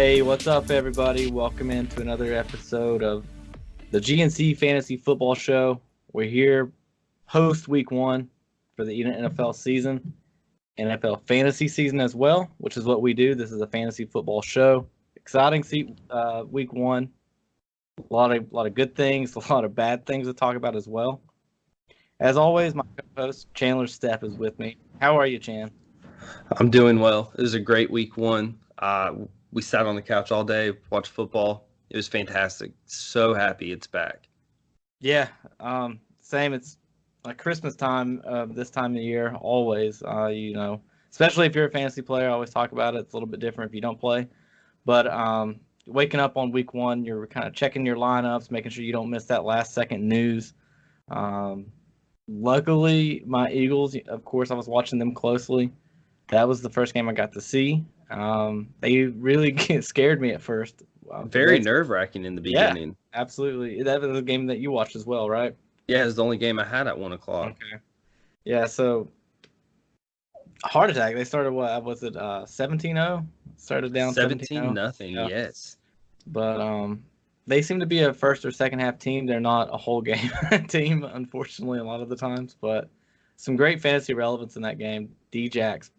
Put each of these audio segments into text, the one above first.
Hey, what's up, everybody? Welcome into another episode of the GNC Fantasy Football Show. We're here post week one for the NFL season, NFL fantasy season as well, which is what we do. This is a fantasy football show. Exciting week one. A lot of good things, a lot of bad things to talk about as well. As always, my co-host Chandler Stepp is with me. How are you, Chan? I'm doing well. It was a great week one. We sat on the couch all day, watched football. It was fantastic. So happy it's back. Yeah, same. It's like Christmas time, this time of year, always. Especially if you're a fantasy player, I always talk about it. It's a little bit different if you don't play. But waking up on week one, you're kind of checking your lineups, making sure you don't miss that last second news. Um, Luckily, my Eagles, of course, I was watching them closely. That was the first game I got to see. They really scared me at first. Very nerve-wracking in the Yeah, beginning. absolutely. That was a game that you watched as well, right? Yeah, it was the only game I had at 1 o'clock. Okay. Yeah, so heart attack. They started what was it 17-0? Started down 17-0. 17-0, Yeah. yes. But they seem to be a first or second half team. They're not a whole game team, unfortunately, a lot of the times. But some great fantasy relevance in that game. Djax.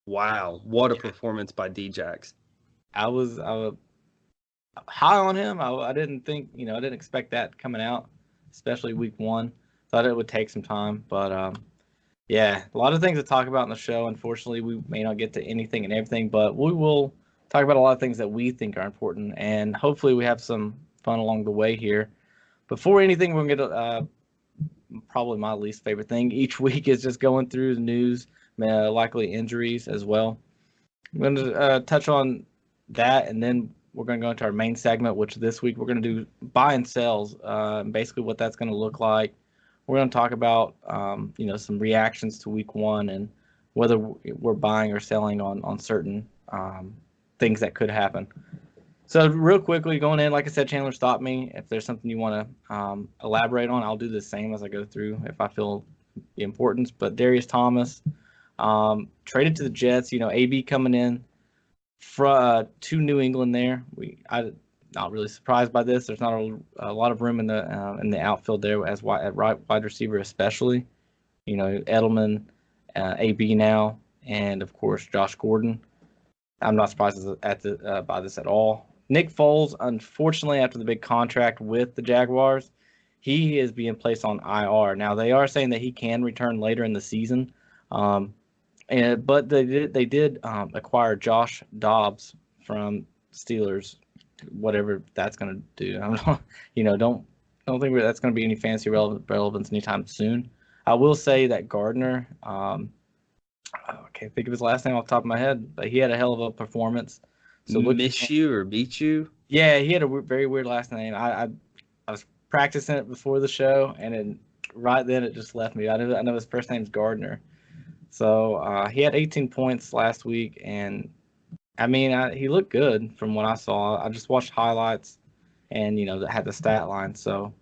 Wow, what a performance by Djax. I was high on him. I didn't think, I didn't expect that coming out, especially week one. Thought it would take some time, but yeah, a lot of things to talk about in the show. Unfortunately, we may not get to anything and everything, but we will talk about a lot of things that we think are important, and hopefully we have some fun along the way here. Before anything, we're going to probably my least favorite thing each week is just going through the news, likely injuries as well. I'm going to touch on that, and then we're going to go into our main segment, which this week we're going to do buy and sells, basically what that's going to look like. We're going to talk about, some reactions to week one and whether we're buying or selling on certain things that could happen. So real quickly going in, like I said, Chandler, stop me. If there's something you want to elaborate on, I'll do the same as I go through if I feel the importance. But Darius Thomas traded to the Jets, AB coming in to New England there. I'm not really surprised by this. There's not a lot of room in the outfield there at wide receiver especially. Edelman, AB now, and of course Josh Gordon. I'm not surprised by this at all. Nick Foles, unfortunately, after the big contract with the Jaguars, he is being placed on IR. Now they are saying that he can return later in the season, but they did acquire Josh Dobbs from Steelers. Whatever that's going to do, don't think that's going to be any fancy relevance anytime soon. I will say that Gardner. I can't think of his last name off the top of my head, but he had a hell of a performance. So miss you or beat you? Yeah, he had a very weird last name. I was practicing it before the show, and right then it just left me. I know his first name's Gardner. So he had 18 points last week, and I mean he looked good from what I saw. I just watched highlights, and that had the stat line. So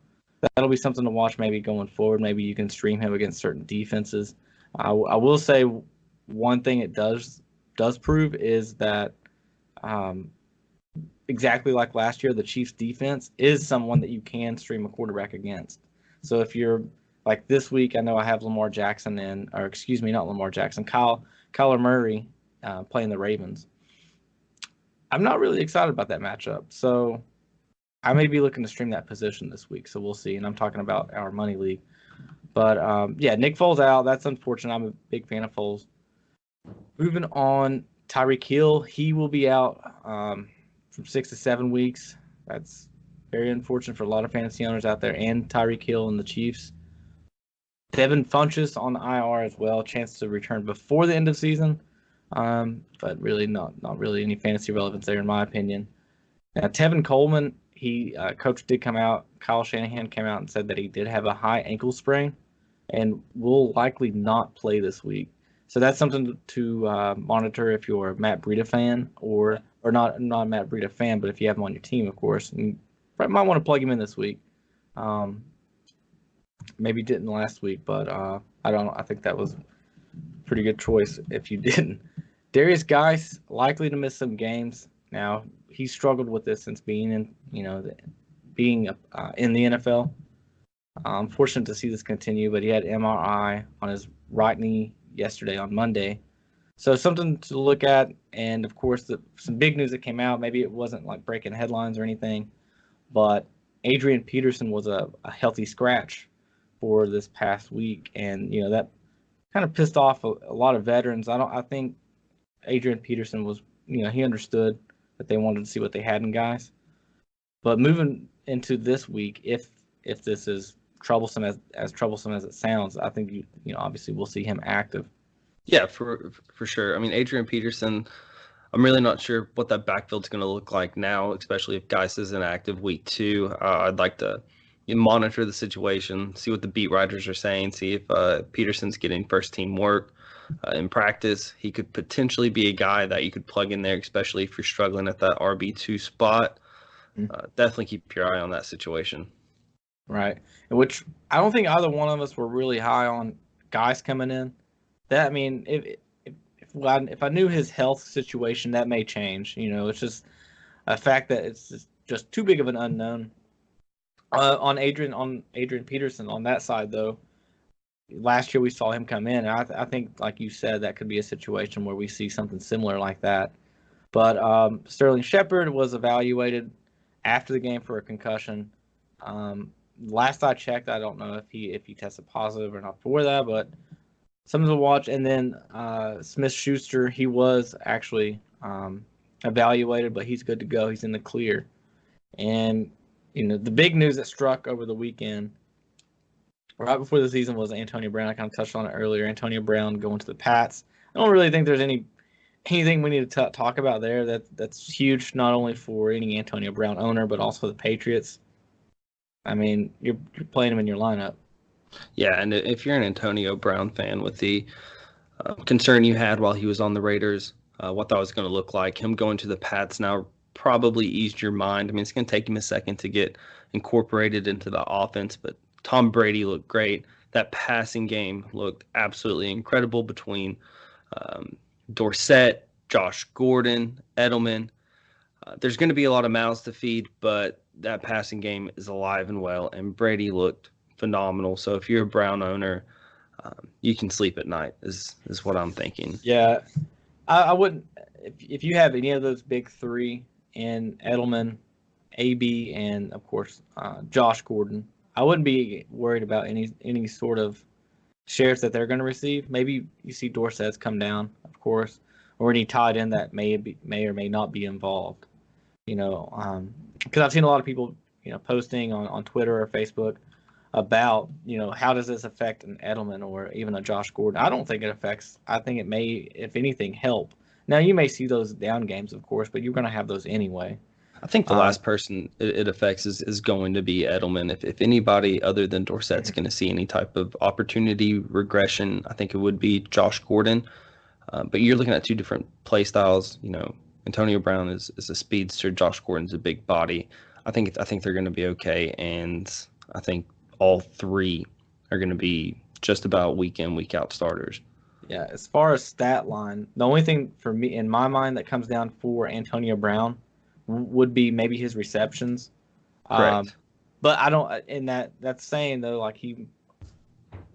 that'll be something to watch maybe going forward. Maybe you can stream him against certain defenses. I will say one thing it does prove is that exactly like last year, the Chiefs defense is someone that you can stream a quarterback against. So if you're like this week, I know I have Lamar Jackson not Lamar Jackson, Kyler Murray playing the Ravens. I'm not really excited about that matchup. So I may be looking to stream that position this week. So we'll see. And I'm talking about our money league. But yeah, Nick Foles out. That's unfortunate. I'm a big fan of Foles. Moving on, Tyreek Hill. He will be out from 6 to 7 weeks. That's very unfortunate for a lot of fantasy owners out there, and Tyreek Hill and the Chiefs. Devin Funchess on the IR as well. Chance to return before the end of season, but really not really any fantasy relevance there in my opinion. Now Tevin Coleman, coach did come out. Kyle Shanahan came out and said that he did have a high ankle sprain, and will likely not play this week. So that's something to monitor if you're a Matt Breida fan, or not a Matt Breida fan, but if you have him on your team, of course, and you might want to plug him in this week. Maybe didn't last week, but I think that was a pretty good choice if you didn't. Darius Geis likely to miss some games. Now he struggled with this since being in, being in the NFL. I'm fortunate to see this continue, but he had MRI on his right knee yesterday on Monday. So something to look at, and of course, some big news that came out. Maybe it wasn't like breaking headlines or anything, but Adrian Peterson was a healthy scratch for this past week, and that kind of pissed off a lot of veterans. I think Adrian Peterson was, he understood that they wanted to see what they had in guys. But moving into this week, if this is troublesome as troublesome as it sounds, I think obviously we'll see him active. Yeah, for sure. I mean, Adrian Peterson, I'm really not sure what that backfield's going to look like now, especially if Geis isn't active week 2. I'd like to monitor the situation, see what the beat writers are saying, see if Peterson's getting first team work in practice. He could potentially be a guy that you could plug in there, especially if you're struggling at that RB2 spot. Definitely keep your eye on that situation. Right. Which I don't think either one of us were really high on Geis coming in. That, I mean, if I knew his health situation, that may change. It's just a fact that it's just too big of an unknown. On Adrian Peterson on that side, though, last year we saw him come in, and I think, like you said, that could be a situation where we see something similar like that. But Sterling Shepard was evaluated after the game for a concussion. Last I checked, I don't know if he tested positive or not for that, but something to watch. And then Smith-Schuster, he was actually evaluated, but he's good to go. He's in the clear. And the big news that struck over the weekend, right before the season, was Antonio Brown. I kind of touched on it earlier. Antonio Brown going to the Pats. I don't really think there's anything we need to talk about there. That's huge, not only for any Antonio Brown owner, but also the Patriots. I mean, you're playing him in your lineup. Yeah, and if you're an Antonio Brown fan, with the concern you had while he was on the Raiders, what that was going to look like, him going to the Pats now probably eased your mind. I mean, it's going to take him a second to get incorporated into the offense, but Tom Brady looked great. That passing game looked absolutely incredible between Dorsett, Josh Gordon, Edelman. There's going to be a lot of mouths to feed, but that passing game is alive and well, and Brady looked phenomenal. So if you're a Brown owner, you can sleep at night is what I'm thinking. Yeah, I wouldn't. If you have any of those big three in Edelman, AB, and of course Josh Gordon, I wouldn't be worried about any sort of shares that they're going to receive. Maybe you see Dorsett's come down, of course, or any tight end that may or may not be involved. Because I've seen a lot of people, posting on Twitter or Facebook about, how does this affect an Edelman or even a Josh Gordon? I don't think it affects. I think it may, if anything, help. Now, you may see those down games, of course, but you're going to have those anyway. I think the last person it affects is going to be Edelman. If anybody other than Dorsett's going to see any type of opportunity regression, I think it would be Josh Gordon. But you're looking at two different play styles. Antonio Brown is a speedster. Josh Gordon's a big body. I think they're going to be okay, and I think all three are going to be just about week in, week out starters. Yeah, as far as stat line, the only thing for me in my mind that comes down for Antonio Brown would be maybe his receptions. Correct. But I don't. In that's saying though, like he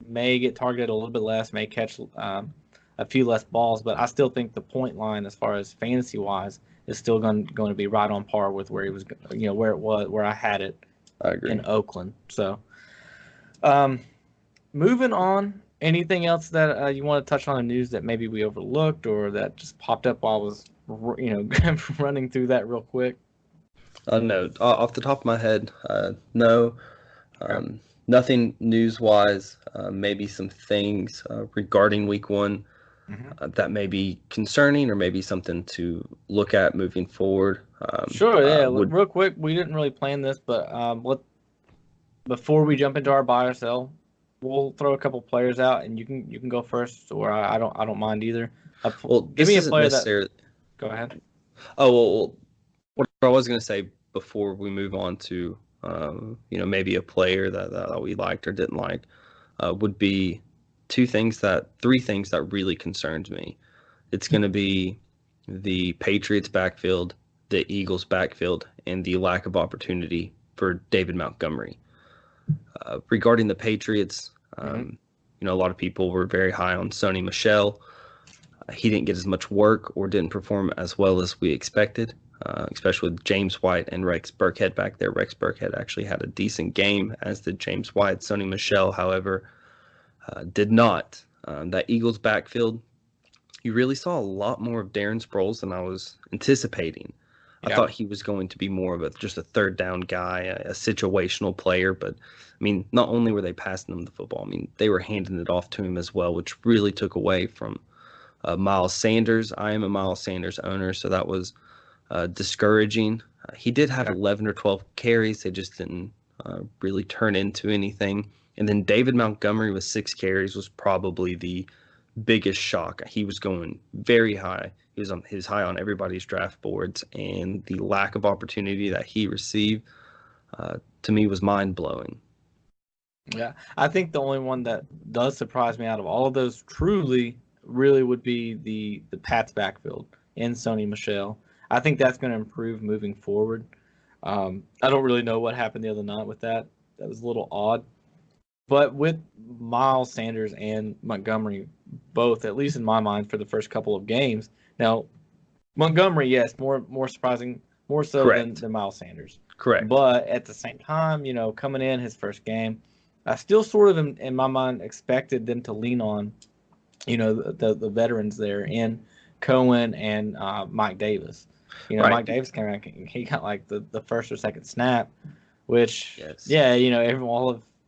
may get targeted a little bit less, may catch a few less balls, but I still think the point line, as far as fantasy wise, is still going to be right on par with where he was, where I had it. I agree. In Oakland. So, moving on. Anything else that you want to touch on in news that maybe we overlooked or that just popped up while I was, running through that real quick? No, off the top of my head, no. Nothing news-wise. Maybe some things regarding Week 1 that may be concerning or maybe something to look at moving forward. Sure, yeah. Real quick, we didn't really plan this, but before we jump into our buy or sell, we'll throw a couple players out, and you can go first, or I don't mind either. Give me a player that. Go ahead. Oh well, what I was going to say before we move on to maybe a player that we liked or didn't like would be three things that really concerns me. It's going to be the Patriots backfield, the Eagles' backfield and the lack of opportunity for David Montgomery. Regarding the Patriots, a lot of people were very high on Sony Michel. He didn't get as much work or didn't perform as well as we expected, especially with James White and Rex Burkhead back there. Rex Burkhead actually had a decent game, as did James White. Sony Michel, however, did not. That Eagles backfield, you really saw a lot more of Darren Sproles than I was anticipating. I thought he was going to be more of just a third down guy, a situational player. But, I mean, not only were they passing him the football, I mean, they were handing it off to him as well, which really took away from Miles Sanders. I am a Miles Sanders owner, so that was discouraging. He did have 11 or 12 carries. They just didn't really turn into anything. And then David Montgomery with 6 carries was probably the biggest shock. He was going very high. He was high on everybody's draft boards, and the lack of opportunity that he received to me was mind-blowing. Yeah, I think the only one that does surprise me out of all of those truly really would be the Pats backfield in Sony Michel. I think that's going to improve moving forward. I don't really know what happened the other night with that. That was a little odd. But with Miles Sanders and Montgomery, both, at least in my mind, for the first couple of games. Now, Montgomery, yes, more surprising, more so than Miles Sanders. Correct. But at the same time, coming in his first game, I still sort of, in my mind, expected them to lean on, the veterans there in Cohen and Mike Davis. Right. Mike Davis came out, he got like the first or second snap, which,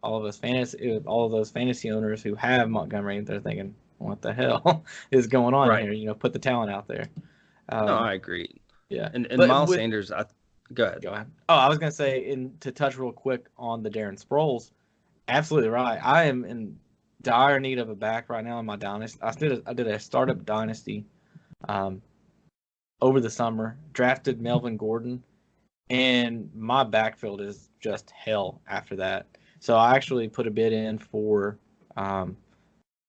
all of those fantasy owners who have Montgomery, they're thinking, what the hell is going on here? Put the talent out there. No, I agree. Yeah. And Miles Sanders, go ahead. Oh, I was going to say, to touch real quick on the Darren Sproles, absolutely right. I am in dire need of a back right now in my dynasty. I did a startup dynasty over the summer, drafted Melvin Gordon, and my backfield is just hell after that. So I actually put a bid in for Darren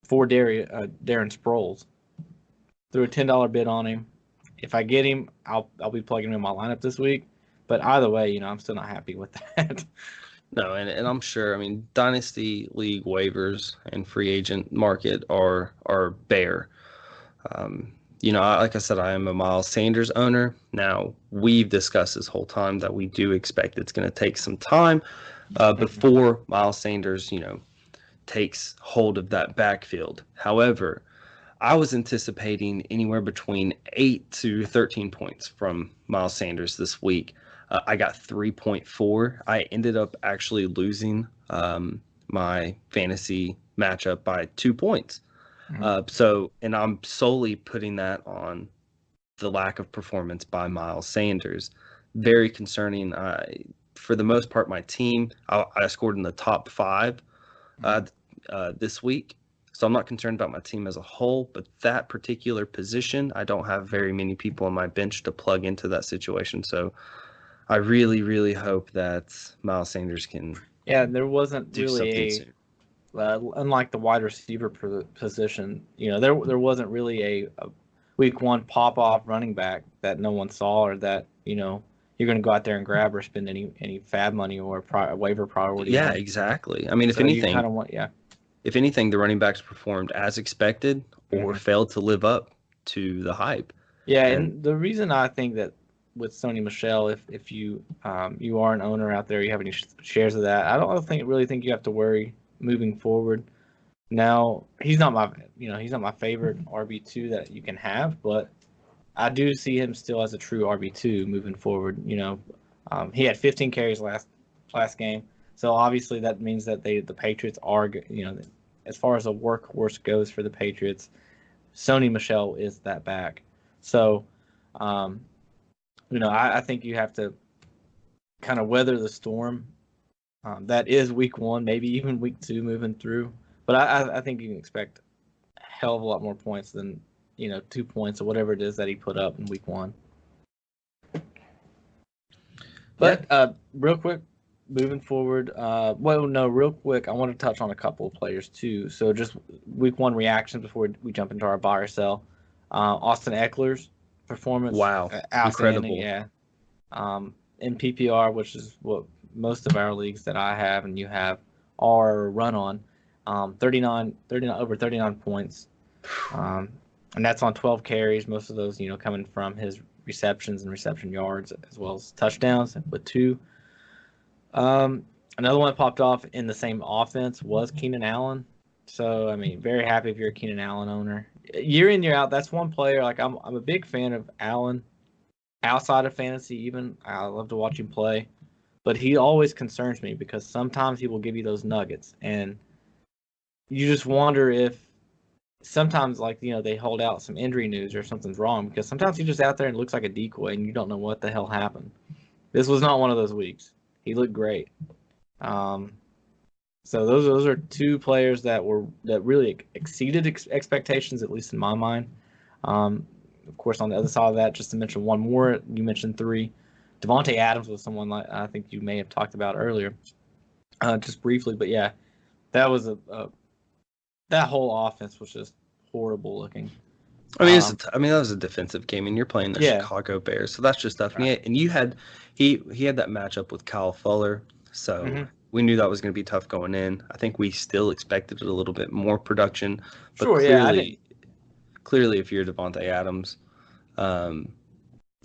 Sproles. Threw a $10 bid on him. If I get him, I'll be plugging him in my lineup this week. But either way, I'm still not happy with that. No, and I'm sure. I mean, dynasty league waivers and free agent market are bare. Like I said, I am a Miles Sanders owner. Now, we've discussed this whole time that we do expect it's going to take some time before Miles Sanders, takes hold of that backfield. However, I was anticipating anywhere between 8 to 13 points from Miles Sanders this week. I got 3.4. I ended up actually losing my fantasy matchup by 2 points. And I'm solely putting that on the lack of performance by Miles Sanders. Very concerning. For the most part, my team, I scored in the top 5 this week. So I'm not concerned about my team as a whole, but that particular position, I don't have very many people on my bench to plug into that situation. So I really, really hope that Miles Sanders can there wasn't do really something soon. Unlike the wide receiver position, there wasn't really a week 1 pop-off running back that no one saw, or that, you're going to go out there and grab or spend any fab money or waiver priority. Yeah, exactly. I mean, if anything, if anything, the running backs performed as expected or failed to live up to the hype. Yeah, and the reason I think that with Sony Michel, if you you are an owner out there, you have any shares of that, I don't really think you have to worry moving forward. Now, he's not my favorite RB2 that you can have, but I do see him still as a true RB2 moving forward. He had 15 carries last game, so obviously that means that the Patriots are, as far as a workhorse goes for the Patriots, Sony Michel is that back. So, I think you have to kind of weather the storm. That is week 1, maybe even week 2 moving through. But I think you can expect a hell of a lot more points than 2 points or whatever it is that he put up in week 1. But real quick, moving forward, real quick, I want to touch on a couple of players too. So just week 1 reactions before we jump into our buy or sell. Austin Eckler's performance, wow, outstanding. incredible. in PPR, which is what most of our leagues that I have and you have are run on. 39 over 39 points. And that's on 12 carries. Most of those, coming from his receptions and reception yards as well as touchdowns with 2. Another one that popped off in the same offense was Keenan Allen. So, I mean, very happy if you're a Keenan Allen owner. Year in, year out, that's one player. Like, I'm a big fan of Allen outside of fantasy even. I love to watch him play. But he always concerns me because sometimes he will give you those nuggets. And you just wonder if sometimes, like, they hold out some injury news or something's wrong because sometimes he's just out there and looks like a decoy and you don't know what the hell happened. This was not one of those weeks. He looked great. So those are 2 players that really exceeded expectations, at least in my mind. Of course, on the other side of that, just to mention one more, you mentioned 3. Davante Adams was someone like I think you may have talked about earlier, just briefly. But yeah, that was that whole offense was just horrible looking. I mean, that was a defensive game, and you're playing the Chicago Bears, so that's just tough. Right. And he had that matchup with Kyle Fuller, so we knew that was going to be tough going in. I think we still expected a little bit more production, but clearly, if you're Davante Adams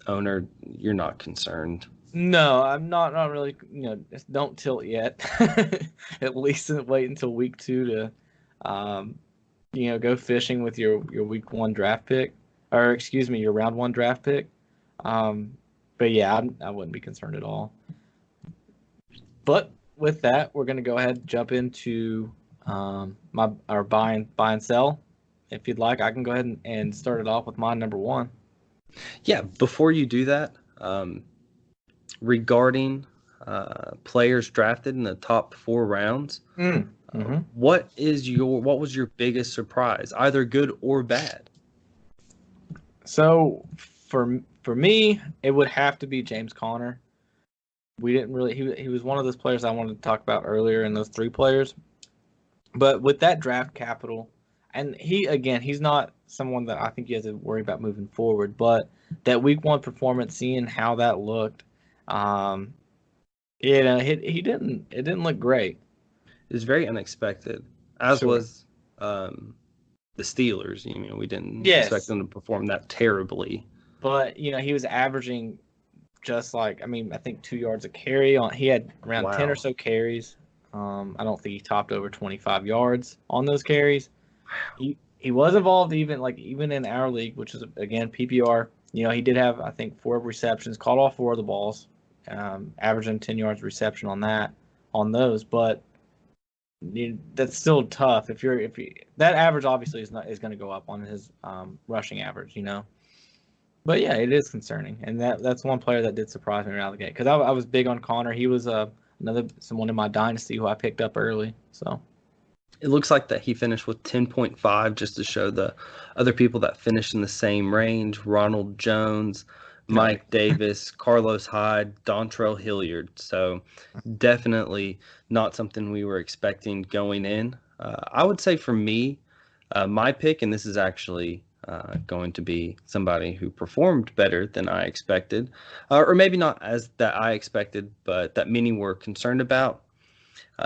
owner, you're not concerned. No, I'm not really. Don't tilt yet. At least wait until week 2 to. Go fishing with your week 1 draft pick, or excuse me, your round 1 draft pick. But yeah, I wouldn't be concerned at all. But with that, we're going to go ahead and jump into our buy and sell. If you'd like, I can go ahead and start it off with my number 1. Yeah, before you do that, regarding players drafted in the top 4 rounds. What was your biggest surprise, either good or bad? So for me, it would have to be James Conner. We didn't really he was one of those players I wanted to talk about earlier in those 3 players. But with that draft capital, and he's not someone that I think you have to worry about moving forward, but that week 1 performance, seeing how that looked, it didn't look great. It was very unexpected, as was the Steelers. We didn't expect them to perform that terribly. But he was averaging just like I think 2 yards a carry on. He had around 10 or so carries. I don't think he topped over 25 yards on those carries. He was involved even in our league, which is again PPR. He did have I think 4 receptions, caught all 4 of the balls, averaging 10 yards reception on those, but. That's still tough. If that average obviously is going to go up on his rushing average, But yeah, it is concerning, and that's one player that did surprise me right out of the gate because I was big on Conner. He was someone in my dynasty who I picked up early. So it looks like that he finished with 10.5, just to show the other people that finished in the same range: Ronald Jones, Mike Davis, Carlos Hyde, Dontrell Hilliard. So definitely not something we were expecting going in. I would say for me, my pick, and this is actually going to be somebody who performed better than I expected, or maybe not as that I expected, but that many were concerned about.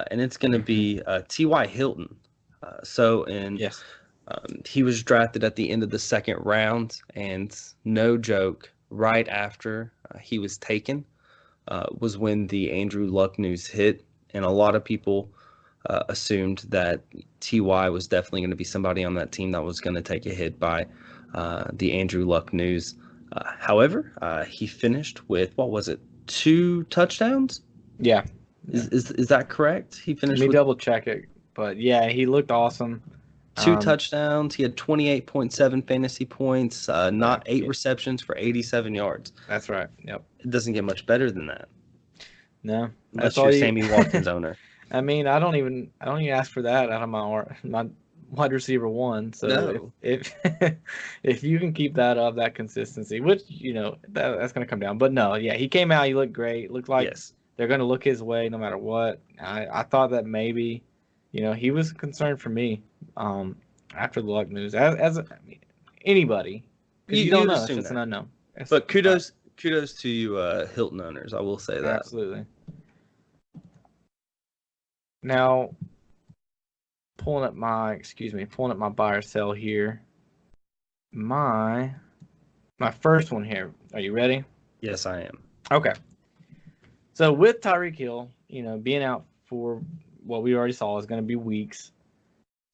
And it's going to be T.Y. Hilton. He was drafted at the end of the 2nd round, and no joke, right after he was taken was when the Andrew Luck news hit, and a lot of people assumed that T.Y. was definitely going to be somebody on that team that was going to take a hit by the Andrew Luck news. However, he finished with, 2 touchdowns? Yeah. Is that correct? He finished. Let me double check it, but yeah, he looked awesome. 2 touchdowns. He had 28.7 fantasy points, 8 receptions for 87 yards. That's right. Yep. It doesn't get much better than that. No. Unless you're Sammy Watkins owner. I mean, I don't even ask for that out of my wide receiver 1. So no. if you can keep that up, that consistency, which that's going to come down. But no, yeah, he came out. He looked great. It looked like they're going to look his way no matter what. I thought that maybe, he was a concern for me. After the Luck news, anybody, you don't know, it's just an unknown. But kudos kudos to you, Hilton owners. I will say that. Absolutely. Now, pulling up my buy or sell here. My first one here. Are you ready? Yes, I am. Okay. So with Tyreek Hill, being out for what we already saw is going to be weeks.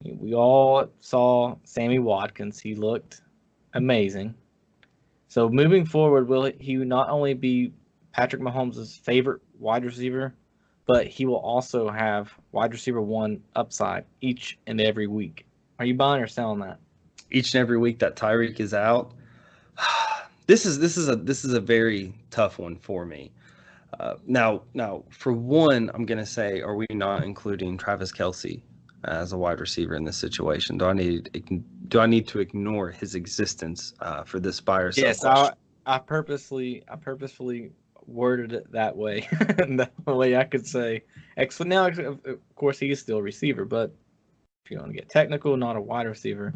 We all saw Sammy Watkins. He looked amazing. So moving forward, will he not only be Patrick Mahomes' favorite wide receiver, but he will also have wide receiver one upside each and every week. Are you buying or selling that? Each and every week that Tyreek is out, this is a very tough one for me. Now, for one, I'm gonna say, are we not including Travis Kelce as a wide receiver in this situation? Do I need to ignore his existence for this buy or sell Yes, question? I purposely worded it that way. That way I could say, now, of course, he is still a receiver, but if you want to get technical, not a wide receiver.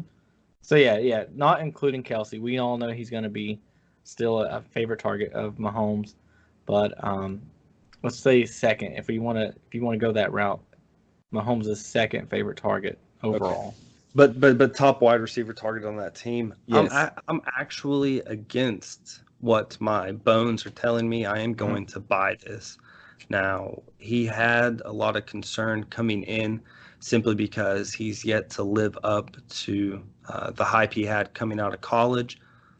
So yeah, not including Kelce. We all know he's going to be still a favorite target of Mahomes, but let's say second. If you want to go that route, Mahomes' second favorite target overall. Okay. But top wide receiver target on that team. Yes. I'm actually against what my bones are telling me. I am going to buy this. Now, he had a lot of concern coming in simply because he's yet to live up to the hype he had coming out of college.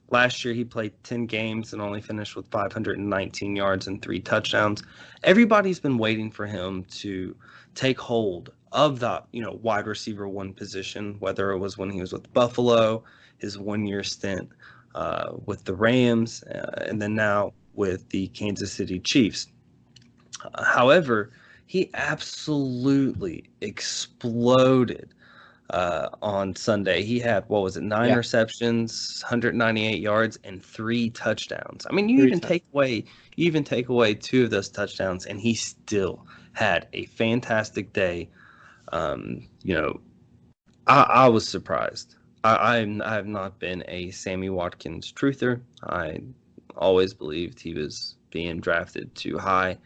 Last year, he played 10 games and only finished with 519 yards and 3 touchdowns. Everybody's been waiting for him to take hold of that, wide receiver one position, whether it was when he was with Buffalo, his 1 year stint with the Rams, and then now with the Kansas City Chiefs. However, he absolutely exploded on Sunday. He had, what was it, 9 receptions, 198 yards, and 3 touchdowns. I mean, you even take away 2 of those touchdowns, and he still had a fantastic day. I was surprised. I have not been a Sammy Watkins truther. I always believed he was being drafted too high.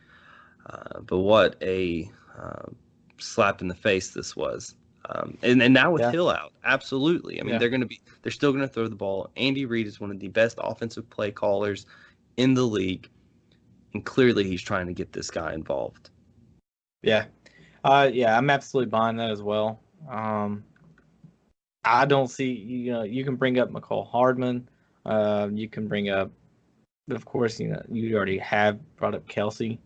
But what a slap in the face this was. And now with Hill out, absolutely. I mean, they're still going to throw the ball. Andy Reid is one of the best offensive play callers in the league, and clearly he's trying to get this guy involved. Yeah, I'm absolutely buying that as well. I don't see, you can bring up McCall Hardman. You can bring up, of course, you already have brought up Kelce.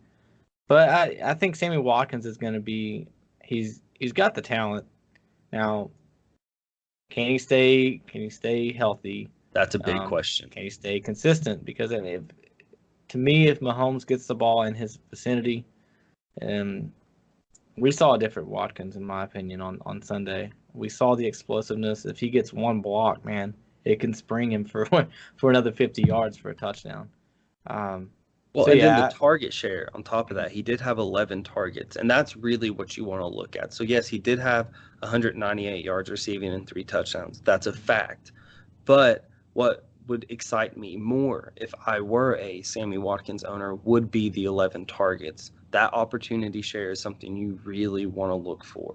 But I think Sammy Watkins is going to be, he's got the talent. Now, can he stay healthy? That's a big question. Can he stay consistent? Because to me, if Mahomes gets the ball in his vicinity, we saw a different Watkins, in my opinion, on Sunday. We saw the explosiveness. If he gets one block, man, it can spring him for another 50 yards for a touchdown. Then the target share on top of that, he did have 11 targets, and that's really what you want to look at. So, yes, he did have 198 yards receiving and 3 touchdowns. That's a fact. But what would excite me more if I were a Sammy Watkins owner would be the 11 targets. That opportunity share is something you really want to look for.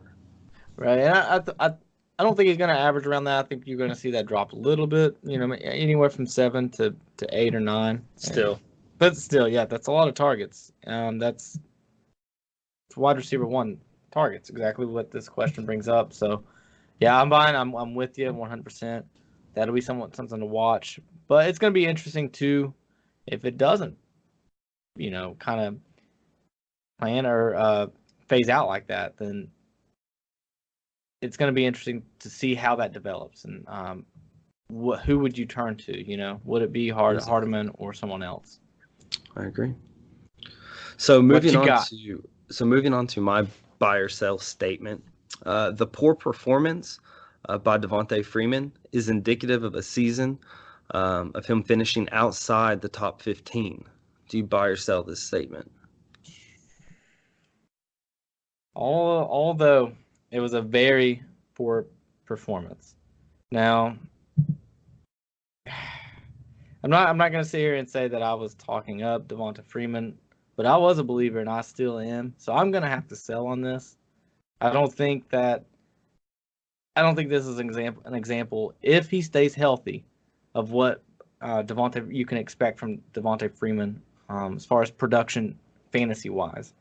Right, and I don't think he's going to average around that. I think you're going to see that drop a little bit, anywhere from 7 to 8 or 9. But still, yeah, that's a lot of targets. That's wide receiver one targets, exactly what this question brings up. So, yeah, I'm buying. I'm with you 100%. That'll be something to watch. But it's going to be interesting, too, if it doesn't, kind of plan or phase out like that, then it's going to be interesting to see how that develops. And who would you turn to? Would it be Hardman or someone else? I agree. So moving on to my buy or sell statement, the poor performance by Devonta Freeman is indicative of a season of him finishing outside the top 15. Do you buy or sell this statement? Although it was a very poor performance. Now, I'm not going to sit here and say that I was talking up Devonta Freeman, but I was a believer and I still am. So I'm going to have to sell on this. I don't think this is an example if he stays healthy of what Devonta you can expect from Devonta Freeman as far as production fantasy wise.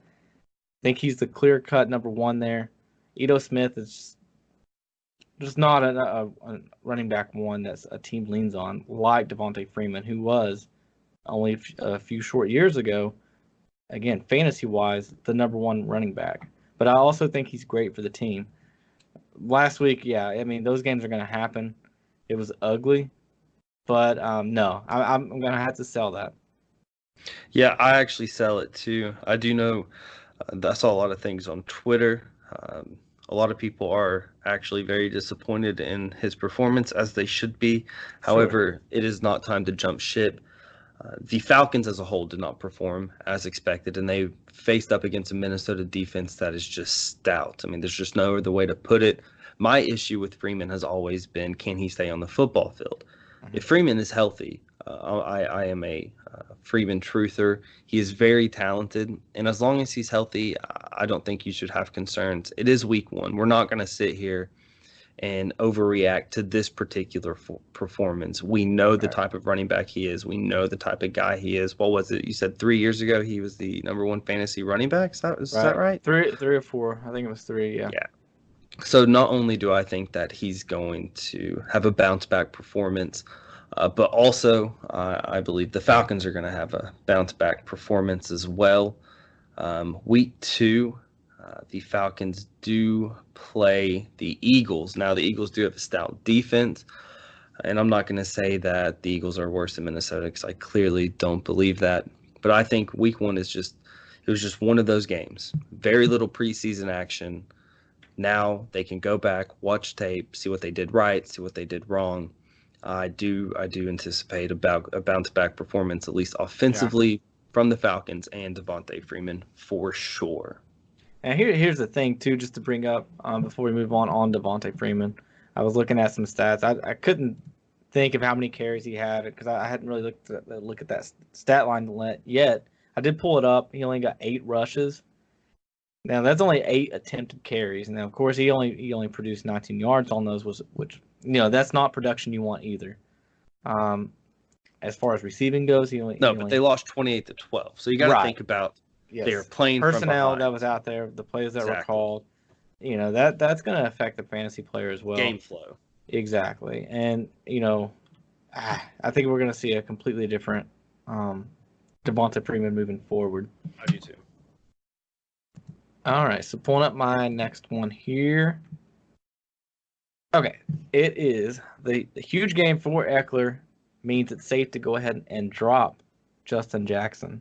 I think he's the clear cut number one there. Ito Smith is just not a running back one that's a team leans on like Devonta Freeman, who was only a few short years ago, again, fantasy wise, the number one running back. But I also think he's great for the team. Last week, yeah, I mean, those games are going to happen. It was ugly, but no, I'm going to have to sell that. Yeah, I actually sell it too. I do know I saw a lot of things on Twitter. A lot of people are actually very disappointed in his performance, as they should be. However, it is not time to jump ship. The Falcons as a whole did not perform as expected, and they faced up against a Minnesota defense that is just stout. I mean, there's just no other way to put it. My issue with Freeman has always been, can he stay on the football field? If Freeman is healthy, I am a Freeman truther. He is very talented, and as long as he's healthy, I don't think you should have concerns. It is week one. We're not going to sit here and overreact to this particular performance. We know the type of running back he is. We know the type of guy he is. What was it? You said 3 years ago he was the number one fantasy running back? Is that right? Three or four. I think it was 3, yeah. Yeah. So not only do I think that he's going to have a bounce back performance, but also I believe the Falcons are going to have a bounce back performance as well. Week 2, the Falcons do play the Eagles. Now, the Eagles do have a stout defense, and I'm not going to say that the Eagles are worse than Minnesota because I clearly don't believe that. But I think week 1 it was just one of those games. Very little preseason action. Now they can go back, watch tape, see what they did right, see what they did wrong. I do anticipate a bounce back performance, at least offensively, from the Falcons and Devonta Freeman for sure. And here's the thing too, just to bring up before we move on Devonta Freeman. I was looking at some stats. I couldn't think of how many carries he had because I hadn't really looked at that stat line yet. I did pull it up. He only got 8 rushes. Now that's only 8 attempted carries. Now of course he only produced 19 yards on those, which that's not production you want either. As far as receiving goes, but they lost 28-12. So you got to think about they were playing personnel from that was out there, the plays that were called. That's going to affect the fantasy player as well. Game flow. Exactly, and I think we're going to see a completely different Devonta Freeman moving forward. I do too. All right, so pulling up my next one here. Okay, it is the huge game for Ekeler means it's safe to go ahead and drop Justin Jackson.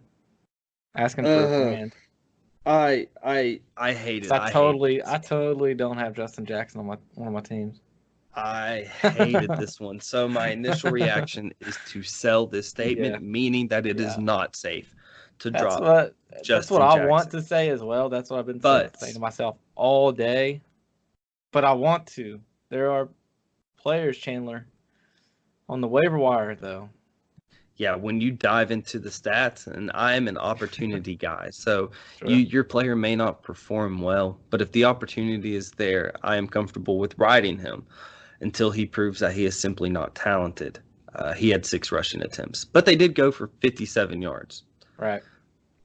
Asking for a command. I hate it. I totally don't have Justin Jackson on one of my teams. I hated this one. So my initial reaction is to sell this statement, meaning that it is not safe to drop. That's what I want to say as well. That's what I've been saying to myself all day. But I want to. There are players, Chandler, on the waiver wire, though. Yeah, when you dive into the stats, and I'm an opportunity guy, so your player may not perform well, but if the opportunity is there, I am comfortable with riding him until he proves that he is simply not talented. He had 6 rushing attempts, but they did go for 57 yards. Right.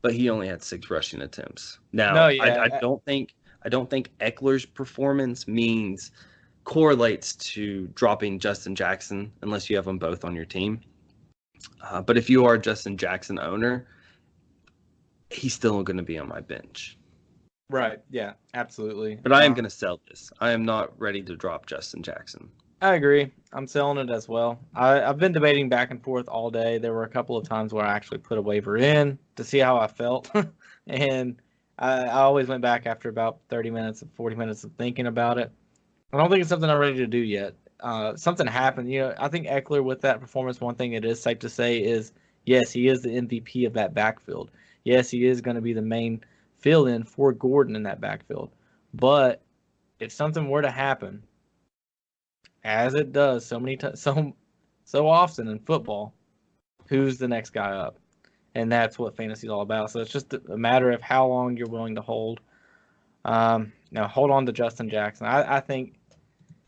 But he only had 6 rushing attempts. Now, I don't think Ekeler's performance correlates to dropping Justin Jackson unless you have them both on your team. But if you are a Justin Jackson owner, he's still going to be on my bench. Right. Yeah, absolutely. But I am going to sell this. I am not ready to drop Justin Jackson. I agree. I'm selling it as well. I've been debating back and forth all day. There were a couple of times where I actually put a waiver in to see how I felt. And I always went back after about 30 minutes, 40 minutes of thinking about it. I don't think it's something I'm ready to do yet. Something happened. I think Ekeler with that performance, one thing it is safe to say is, yes, he is the MVP of that backfield. Yes, he is going to be the main fill-in for Gordon in that backfield. But if something were to happen, as it does so often in football, who's the next guy up, and that's what fantasy is all about. So it's just a matter of how long you're willing to hold. Now hold on to Justin Jackson. I think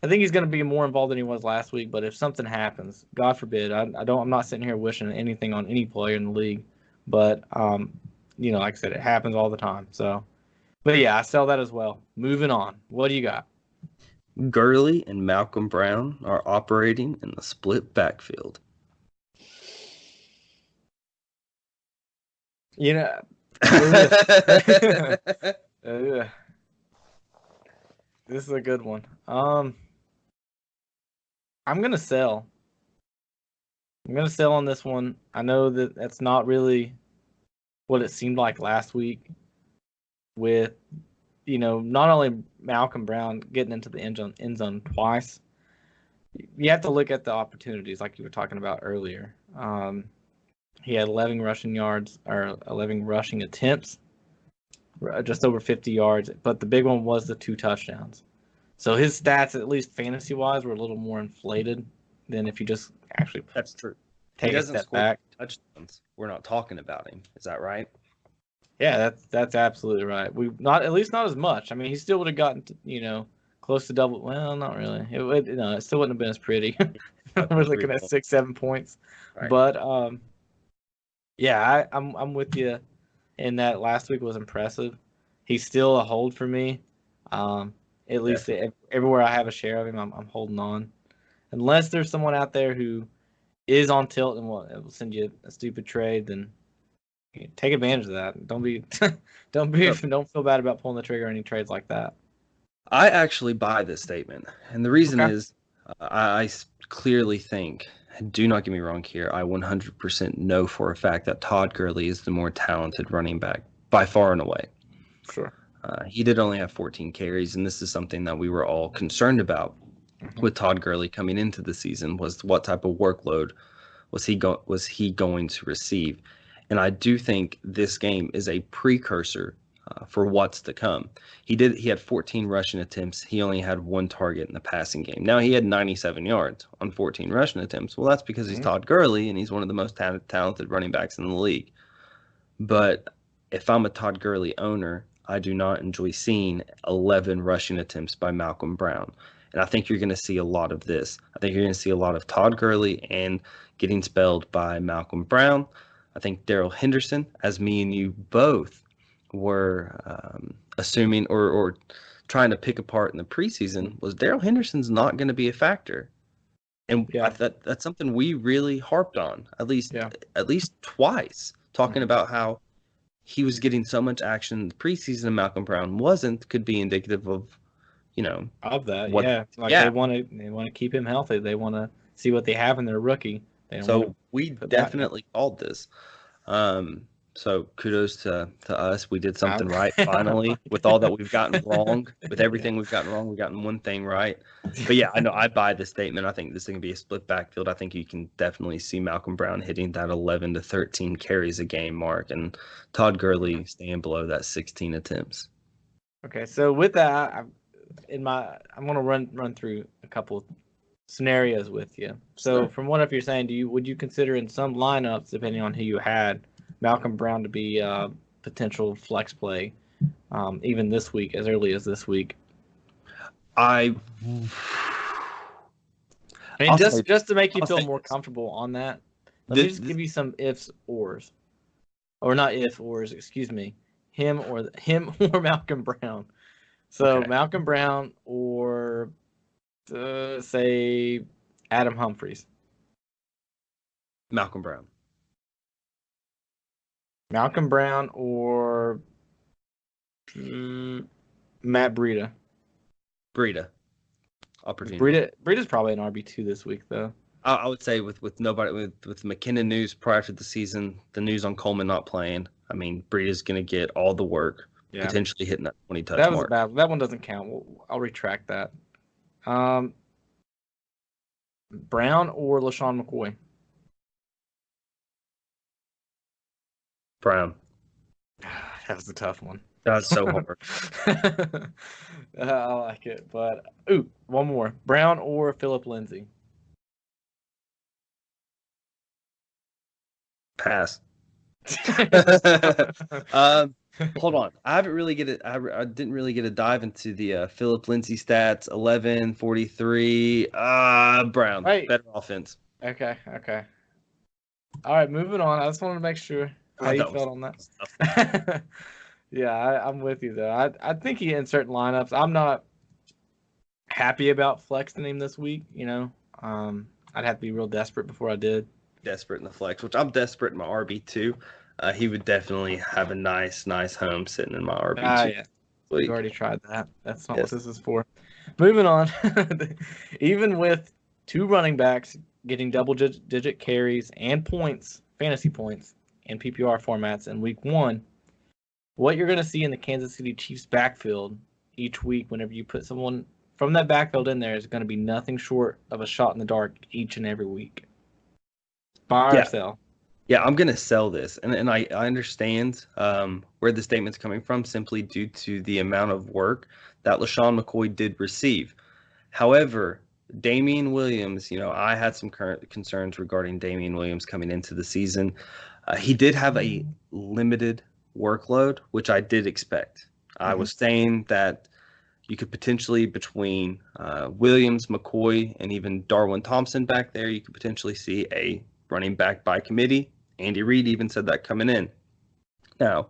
he's going to be more involved than he was last week. But if something happens, God forbid, I'm not sitting here wishing anything on any player in the league. But like I said, it happens all the time. So, but yeah, I sell that as well. Moving on. What do you got? Gurley and Malcolm Brown are operating in the split backfield. This is a good one. I'm gonna sell. I'm gonna sell on this one. I know that that's not really what it seemed like last week with, not only Malcolm Brown getting into the end zone twice. You have to look at the opportunities like you were talking about earlier. He had 11 rushing yards or 11 rushing attempts, just over 50 yards. But the big one was the 2 touchdowns. So his stats, at least fantasy-wise, were a little more inflated than if you just actually That's true. take a step back. Touchdowns. We're not talking about him. Is that right? Yeah, that's absolutely right. We not at least not as much. I mean, he still would have gotten close to double. Well, not really. It still wouldn't have been as pretty. We're looking at 6-7 points, right. But yeah, I'm with you in that last week was impressive. He's still a hold for me. At least everywhere I have a share of him, I'm holding on. Unless there's someone out there who is on tilt and will send you a stupid trade, then take advantage of that. Don't feel bad about pulling the trigger on any trades like that. I actually buy this statement, and the reason is I clearly think. Do not get me wrong here. I 100% know for a fact that Todd Gurley is the more talented running back by far and away. Sure. He did only have 14 carries, and this is something that we were all concerned about with Todd Gurley coming into the season was what type of workload was he going to receive. And I do think this game is a precursor for what's to come. He had 14 rushing attempts. He only had 1 target in the passing game. Now he had 97 yards on 14 rushing attempts. Well, that's because he's Todd Gurley and he's one of the most talented running backs in the league. But if I'm a Todd Gurley owner, I do not enjoy seeing 11 rushing attempts by Malcolm Brown. And I think you're going to see a lot of this. I think you're going to see a lot of Todd Gurley and getting spelled by Malcolm Brown. I think Darrell Henderson, as me and you both were assuming or trying to pick apart in the preseason, was Darrell Henderson's not going to be a factor. And that's something we really harped on, at least twice, talking about how he was getting so much action in the preseason and Malcolm Brown could be indicative of, of that. They want to keep him healthy. They want to see what they have in their rookie. So we definitely called this. So kudos to us. We did something right finally with all that we've gotten wrong. With everything we've gotten wrong, we've gotten one thing right. But yeah, I know I buy this statement. I think this is going to be a split backfield. I think you can definitely see Malcolm Brown hitting that 11 to 13 carries a game mark and Todd Gurley staying below that 16 attempts. Okay, so with that, I'm going to run through a couple of scenarios with you. So from what you're saying, would you consider in some lineups, depending on who you had, Malcolm Brown to be potential flex play, even this week, as early as this week? I mean, just to make you feel more comfortable on that, let me just give you some ifs, ors. Or not if, ors, excuse me. Him or Malcolm Brown. So Malcolm Brown or, say, Adam Humphries. Malcolm Brown. Malcolm Brown or Matt Breida. Opportunity. Breida's probably an RB2 this week, though. I would say with McKinnon news prior to the season, the news on Coleman not playing, I mean, Breida's going to get all the work, potentially hitting that 20 touch mark. That one doesn't count. I'll retract that. Brown or LaShawn McCoy? Brown. That was a tough one. That's so hard. I like it. But, one more. Brown or Phillip Lindsay? Pass. Hold on. I didn't really get a dive into the Philip Lindsay stats. 11, 43. Brown. Right. Better offense. Okay. All right, moving on. I just wanted to make sure how you felt on that. Yeah, I'm with you though. I think he in certain lineups. I'm not happy about flexing him this week. I'd have to be real desperate before I did. Desperate in the flex, which I'm desperate in my RB too. He would definitely have a nice home sitting in my RB too. Yeah. We've already tried that. That's not what this is for. Moving on. Even with 2 running backs getting double-digit carries and points, fantasy points, in PPR formats in week 1, what you're going to see in the Kansas City Chiefs backfield each week whenever you put someone from that backfield in there is going to be nothing short of a shot in the dark each and every week. Buy or sell? Yeah, I'm going to sell this. And I understand where the statement's coming from simply due to the amount of work that LaShawn McCoy did receive. However, Damian Williams, I had some current concerns regarding Damian Williams coming into the season. He did have a limited workload, which I did expect. I was saying that you could potentially, between Williams, McCoy, and even Darwin Thompson back there, you could potentially see a running back by committee. Andy Reid even said that coming in. Now,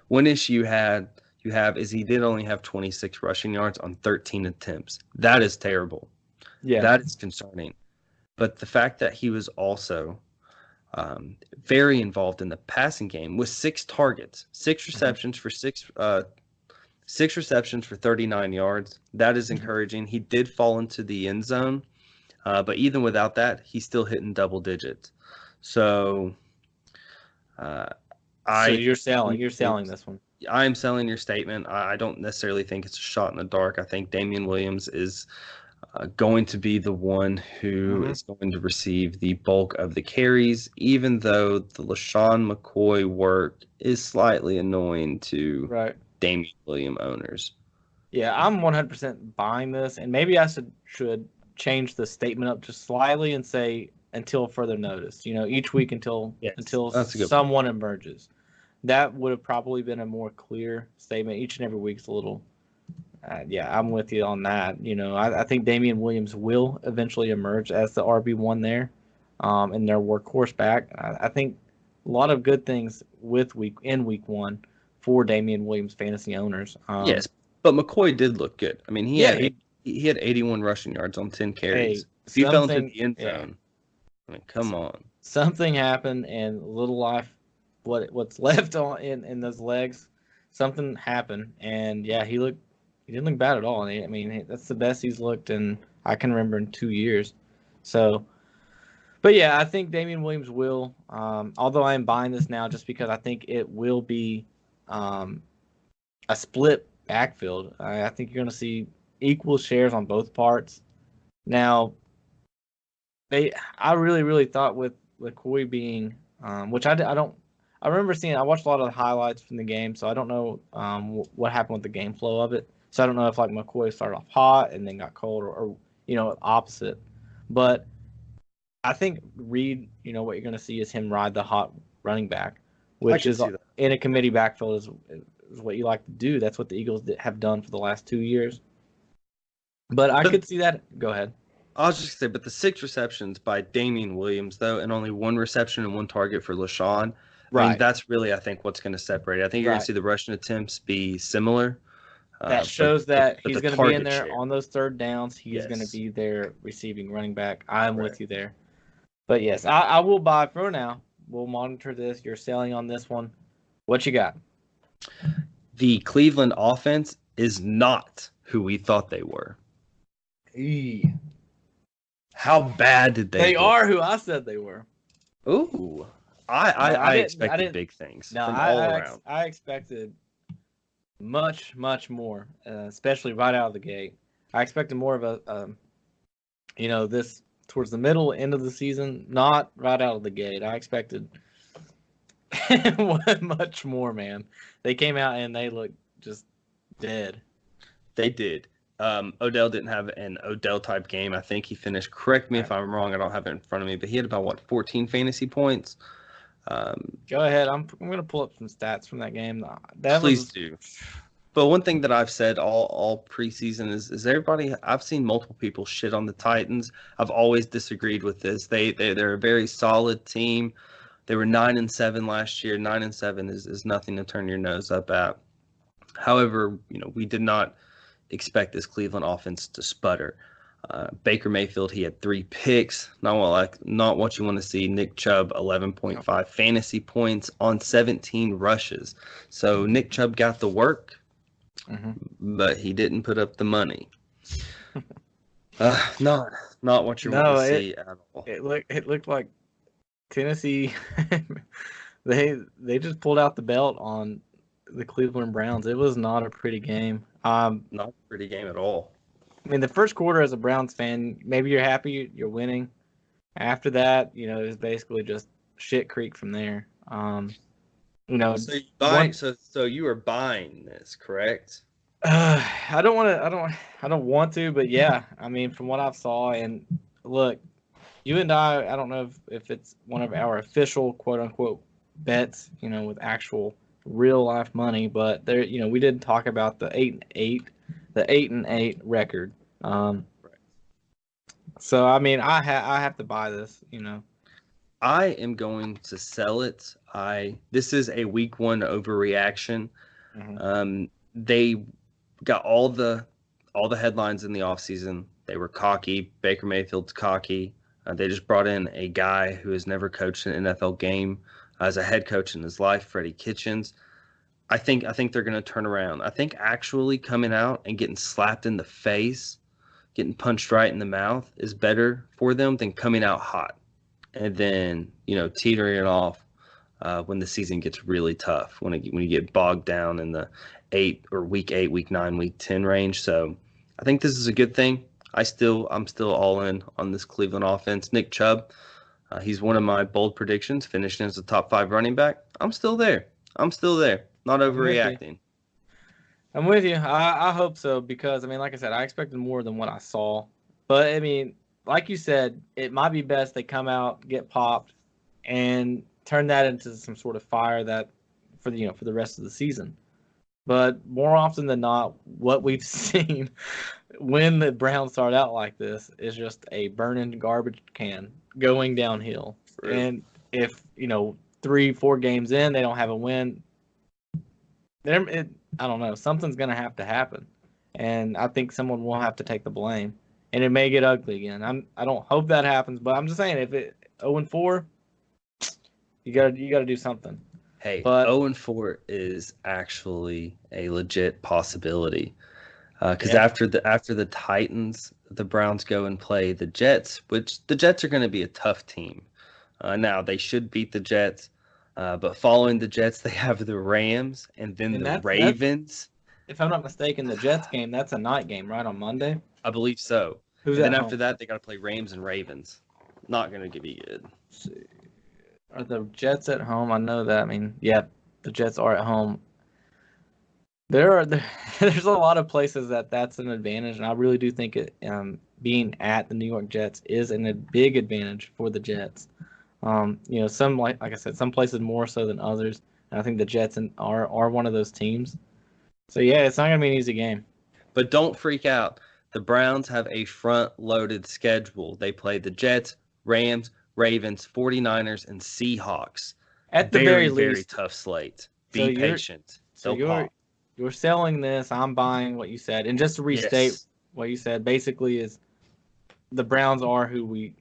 one issue you have is he did only have 26 rushing yards on 13 attempts. That is terrible. Yeah. That is concerning. But the fact that he was also very involved in the passing game with 6 targets, 6 receptions for 6 receptions for 39 yards. That is encouraging. He did fall into the end zone, but even without that, he's still hitting double digits. So, you're selling this one. I am selling your statement. I don't necessarily think it's a shot in the dark. I think Damian Williams is going to be the one who is going to receive the bulk of the carries, even though the LaShawn McCoy work is slightly annoying to Damian Williams owners. Yeah, I'm 100% buying this, and maybe I should change the statement up just slightly and say until further notice. Each week until someone emerges. That would have probably been a more clear statement. Each and every week's a little. I'm with you on that. I think Damian Williams will eventually emerge as the RB1 there, and their workhorse back. I think a lot of good things with week 1 for Damian Williams fantasy owners. Yes, but McCoy did look good. I mean, he had 81 rushing yards on 10 carries. If he fell into the end zone, I mean, come on. Something happened, and little life, what's left in those legs, something happened, and he didn't look bad at all. I mean, that's the best he's looked in, I can remember, in 2 years. So, but I think Damian Williams will, although I am buying this now just because I think it will be a split backfield. I think you're going to see equal shares on both parts. Now, I really, really thought with McCoy being, which I remember seeing, I watched a lot of the highlights from the game, so I don't know what happened with the game flow of it. So I don't know if McCoy started off hot and then got cold or opposite. But I think Reid, what you're going to see is him ride the hot running back, which is in a committee backfield is what you like to do. That's what the Eagles have done for the last 2 years. But I could see that. Go ahead. I was just going to say, but the 6 receptions by Damian Williams, though, and only 1 reception and 1 target for LaShawn, I mean, that's really, I think, what's going to separate it. I think you're going to see the rushing attempts be similar. That shows that he's going to be in there on those third downs. He is going to be there receiving running back. I'm with you there. But, yes, I will buy for now. We'll monitor this. You're selling on this one. What you got? The Cleveland offense is not who we thought they were. How bad did they look? Are who I said they were. Ooh. I expected big things from all around. I expected much, much more, especially right out of the gate. I expected more of a this towards the middle, end of the season, not right out of the gate. I expected much more, man. They came out and they looked just dead. They did. Odell didn't have an Odell-type game. I think he finished, correct me if I'm wrong, I don't have it in front of me, but he had about, 14 fantasy points? Go ahead. I'm gonna pull up some stats from that game. That Please was do. But one thing that I've said all preseason is everybody. I've seen multiple people shit on the Titans. I've always disagreed with this. They're a very solid team. They were 9-7 last year. 9-7 is nothing to turn your nose up at. However, we did not expect this Cleveland offense to sputter. Baker Mayfield, he had 3 picks. Not what you want to see. Nick Chubb, 11.5 fantasy points on 17 rushes. So Nick Chubb got the work, but he didn't put up the money. Not what you want to see at all. It looked like Tennessee. They just pulled out the belt on the Cleveland Browns. It was not a pretty game. Not a pretty game at all. I mean, the first quarter as a Browns fan, maybe you're happy you're winning. After that, it was basically just shit creek from there. So you are buying this, correct? I don't want to, but yeah. I mean, from what I've saw, and look, you and I don't know if it's one of our official quote unquote bets, with actual real life money, but there, we did talk about the 8-8 record. Right. So I mean, I have to buy this, I am going to sell it. This is a week 1 overreaction. They got all the headlines in the offseason. They were cocky. Baker Mayfield's cocky. They just brought in a guy who has never coached an NFL game as a head coach in his life, Freddie Kitchens. I think they're going to turn around. I think actually coming out and getting slapped in the face, getting punched right in the mouth is better for them than coming out hot and then teetering it off when the season gets really tough, when you get bogged down in the week 8, week 9, week 10 range. So I think this is a good thing. I'm still all in on this Cleveland offense. Nick Chubb, he's one of my bold predictions, finishing as a top 5 running back. I'm still there. Not overreacting. I'm with you. I hope so, because I mean, like I said, I expected more than what I saw. But I mean, like you said, it might be best they come out, get popped, and turn that into some sort of fire that for the rest of the season. But more often than not, what we've seen when the Browns start out like this is just a burning garbage can going downhill. True. And if 3-4 games in, they don't have a win, I don't know. Something's going to have to happen, and I think someone will have to take the blame, and it may get ugly again. I don't hope that happens, but I'm just saying, if it 0-4, you got to do something. Hey, 0-4 is actually a legit possibility, because after the Titans, the Browns go and play the Jets, which the Jets are going to be a tough team. Now they should beat the Jets. But following the Jets, they have the Rams and then the Ravens. If I'm not mistaken, the Jets game, that's a night game, right, on Monday? I believe so. Who's and at then home? After that, they got to play Rams and Ravens. Not going to be good. Let's see. Are the Jets at home? I know that. I mean, yeah, the Jets are at home. There's a lot of places that's an advantage, and I really do think being at the New York Jets is a big advantage for the Jets. Some like I said, some places more so than others. And I think the Jets are one of those teams. So yeah, it's not gonna be an easy game. But don't freak out. The Browns have a front-loaded schedule. They play the Jets, Rams, Ravens, 49ers, and Seahawks. At the very least, very tough slate. Be patient. So you're selling this. I'm buying what you said. And just to restate what you said, basically is the Browns are who we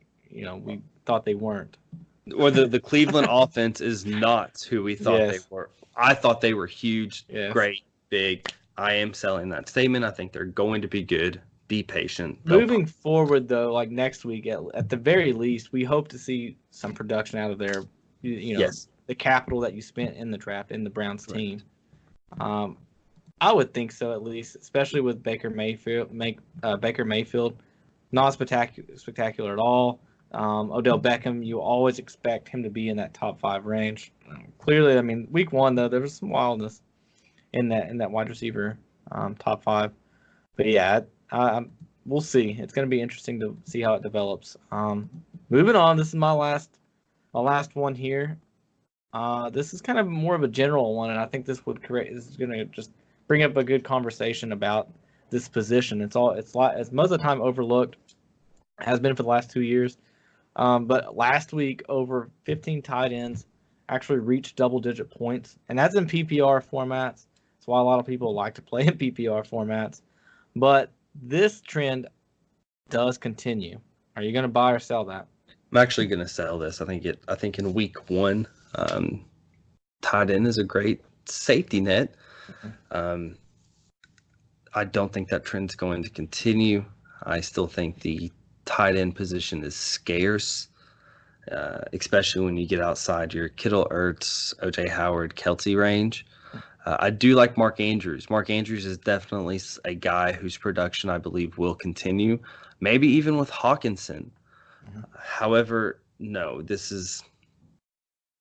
thought they weren't. Or the Cleveland offense is not who we thought they were. I thought they were huge, great, big. I am selling that statement. I think they're going to be good. Be patient. Moving forward, though, like next week, at the very least, we hope to see some production out of their, the capital that you spent in the draft in the Browns team. I would think so, at least, especially with Baker Mayfield. Not spectacular at all. Odell Beckham, you always expect him to be in that top 5 range. Clearly, I mean, week 1 though, there was some wildness in that wide receiver top 5. But yeah, we'll see. It's going to be interesting to see how it develops. Moving on, this is my last one here. This is kind of more of a general one, and I think this is going to just bring up a good conversation about this position. It's most of the time overlooked, has been for the last 2 years. But last week, over 15 tight ends actually reached double-digit points, and that's in PPR formats. That's why a lot of people like to play in PPR formats. But this trend does continue. Are you going to buy or sell that? I'm actually going to sell this. I think in week 1, tight end is a great safety net. I don't think that trend's going to continue. I still think the tight end position is scarce, especially when you get outside your Kittle, Ertz, OJ Howard, Kelce range. I do like Mark Andrews. Mark Andrews is definitely a guy whose production I believe will continue, maybe even with Hawkinson. However, no, this is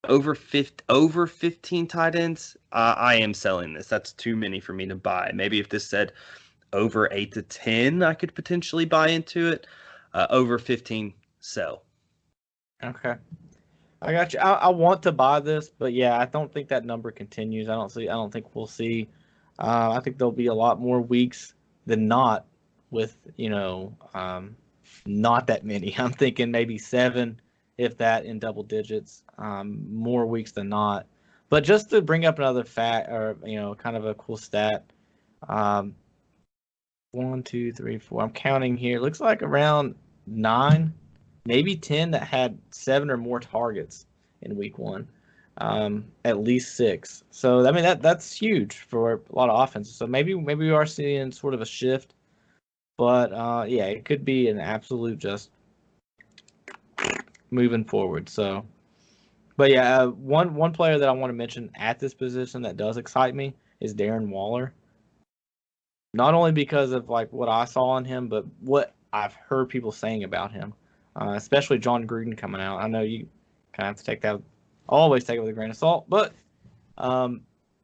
over 15 tight ends. I am selling this. That's too many for me to buy. Maybe if this said over 8 to 10, I could potentially buy into it. Over 15, sell. Okay. I got you. I want to buy this, but yeah, I don't think that number continues. I don't think we'll see. I think there'll be a lot more weeks than not with, not that many. I'm thinking maybe 7, if that, in double digits, more weeks than not. But just to bring up another fact, or, kind of a cool stat, 1, 2, 3, 4. I'm counting here. Looks like around 9, maybe 10 that had 7 or more targets in week 1, at least 6. So I mean that's huge for a lot of offenses. So maybe we are seeing sort of a shift, but yeah, it could be an absolute just moving forward. So, but yeah, one player that I want to mention at this position that does excite me is Darren Waller. Not only because of like what I saw in him, but what I've heard people saying about him. Especially John Gruden coming out. I know you kind of have to always take it with a grain of salt, but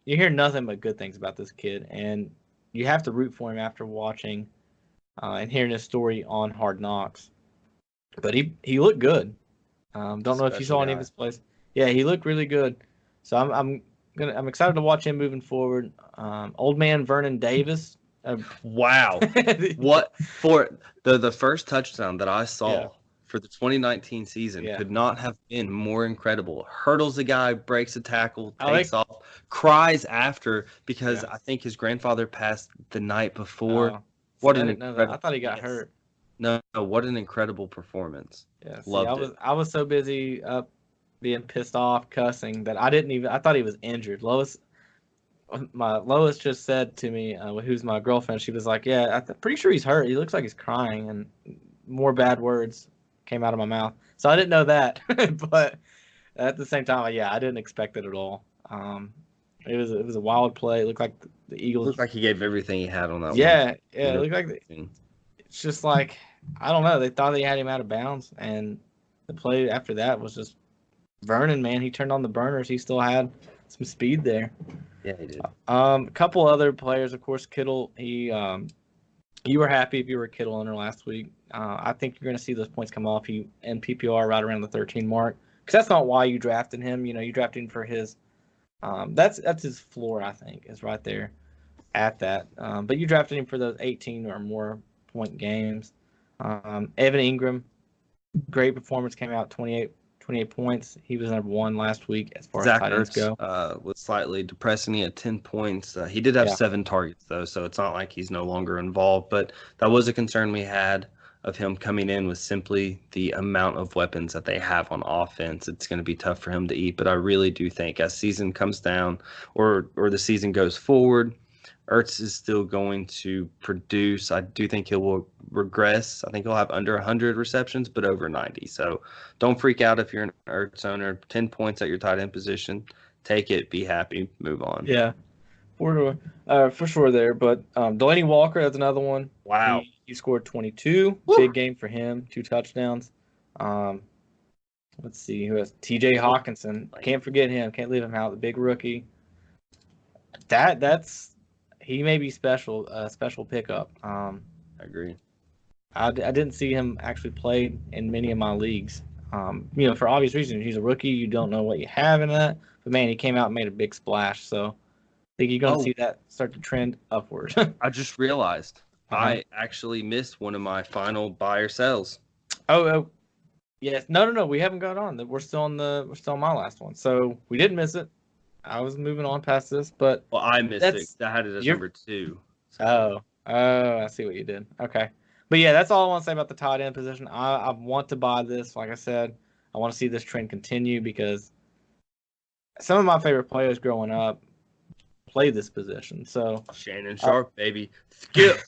you hear nothing but good things about this kid, and you have to root for him after watching and hearing his story on Hard Knocks. But he looked good. Don't know if you saw any of his plays. Yeah, he looked really good. So I'm excited to watch him moving forward. Old man Vernon Davis. Wow, what for the first touchdown that I saw. Yeah. For the 2019 season could not have been more incredible. Hurdles a guy, breaks a tackle, takes off, cries after because I think his grandfather passed the night before. What an incredible! I thought he got hurt. No, what an incredible performance. Yeah, I was so busy being pissed off, cussing that I thought he was injured. Lois just said to me, who's my girlfriend, she was like, "Yeah, I'm pretty sure he's hurt. He looks like he's crying," and more bad words came out of my mouth. So I didn't know that, but at the same time, I didn't expect it at all. It was a wild play. It looked like the Eagles. Looked like he gave everything he had on that one. Yeah. It looked like it's just like, I don't know. They thought they had him out of bounds, and the play after that was just Vernon, man. He turned on the burners. He still had some speed there. Yeah, he did. A couple other players, of course, Kittle. You were happy if you were a Kittle owner last week. I think you're going to see those points come off in PPR right around the 13 mark, because that's not why you drafted him. You drafted him for his that's his floor, I think, is right there at that. But you drafted him for those 18 or more point games. Evan Ingram, great performance, came out 28 points. He was number 1 last week as far as tight ends go. Was slightly depressing. He had 10 points. He did have 7 targets, though, so it's not like he's no longer involved. But that was a concern we had of him coming in with simply the amount of weapons that they have on offense. It's going to be tough for him to eat. But I really do think as season comes down or the season goes forward, Ertz is still going to produce. I do think he will regress. I think he'll have under 100 receptions, but over 90. So don't freak out if you're an Ertz owner. 10 points at your tight end position. Take it, be happy, move on. Yeah, for sure there. But Delaney Walker, that's another one. Wow. He scored 22. Woo! Big game for him, 2 touchdowns. Let's see who has TJ Hawkinson. Can't forget him. Can't leave him out. The big rookie. He may be special pickup. I agree. I didn't see him actually play in many of my leagues. For obvious reasons. He's a rookie. You don't know what you have in that. But, man, he came out and made a big splash. So I think you're going to see that start to trend upward. I just realized I actually missed one of my final buy or sells. Oh, yes. No. We haven't got on. We're still on my last one. So we didn't miss it. I was moving on past this, but I missed it. I had it as number 2. So. I see what you did. Okay. But yeah, that's all I want to say about the tight end position. I want to buy this. Like I said, I want to see this trend continue because some of my favorite players growing up play this position. So Shannon Sharpe, baby. Skip.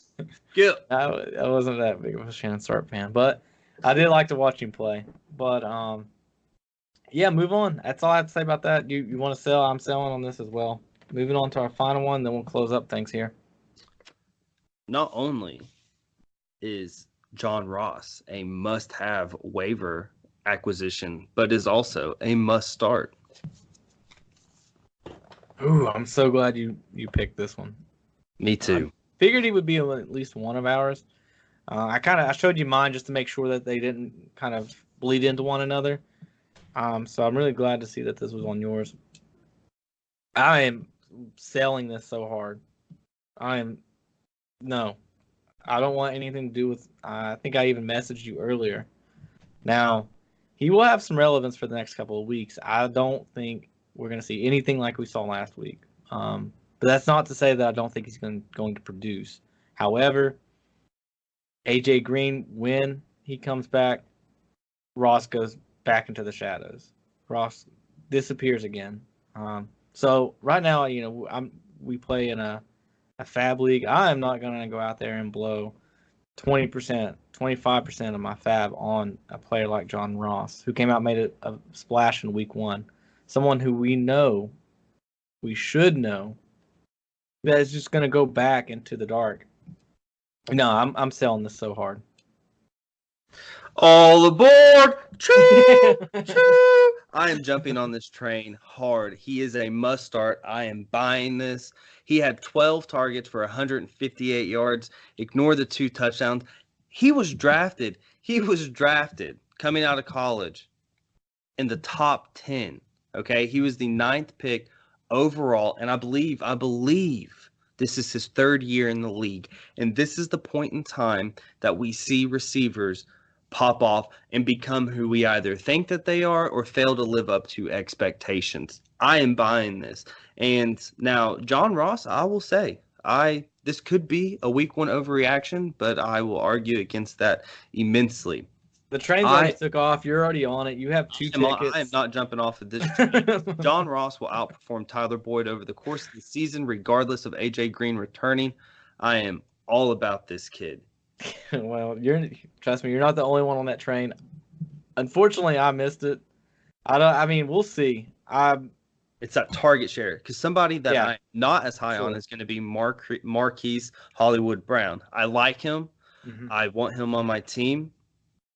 I wasn't that big of a Shannon Sharpe fan, but I did like to watch him play. But yeah, move on. That's all I have to say about that. You want to sell? I'm selling on this as well. Moving on to our final one, then we'll close up things here. Not only is John Ross a must-have waiver acquisition, but is also a must-start. Ooh, I'm so glad you picked this one. Me too. I figured he would be at least one of ours. I showed you mine just to make sure that they didn't kind of bleed into one another. So I'm really glad to see that this was on yours. I am selling this so hard. No, I don't want anything to do with. I think I even messaged you earlier. Now, he will have some relevance for the next couple of weeks. I don't think we're going to see anything like we saw last week. But that's not to say that I don't think he's going to produce. However, AJ Green, when he comes back, Ross goes back into the shadows. Ross disappears again. So right now, we play in a fab league. I am not going to go out there and blow 20%, 25% of my fab on a player like John Ross, who came out and made a splash in week 1. Someone who we should know, that is just going to go back into the dark. No, I'm selling this so hard. All aboard! Choo! Choo! I am jumping on this train hard. He is a must start. I am buying this. He had 12 targets for 158 yards. Ignore the 2 touchdowns. He was drafted coming out of college in the top 10. Okay, he was the 9th pick overall, and I believe this is his 3rd year in the league, and this is the point in time that we see receivers pop off and become who we either think that they are or fail to live up to expectations. I am buying this. And now, John Ross, I will say, this could be a week 1 overreaction, but I will argue against that immensely. The train already took off. You're already on it. You have 2 tickets. I am not jumping off of this train. John Ross will outperform Tyler Boyd over the course of the season, regardless of AJ Green returning. I am all about this kid. Well, trust me, you're not the only one on that train. Unfortunately, I missed it. We'll see. It's that target share, because somebody that I'm not as high on is going to be Marquise Hollywood Brown. I like him. Mm-hmm. I want him on my team,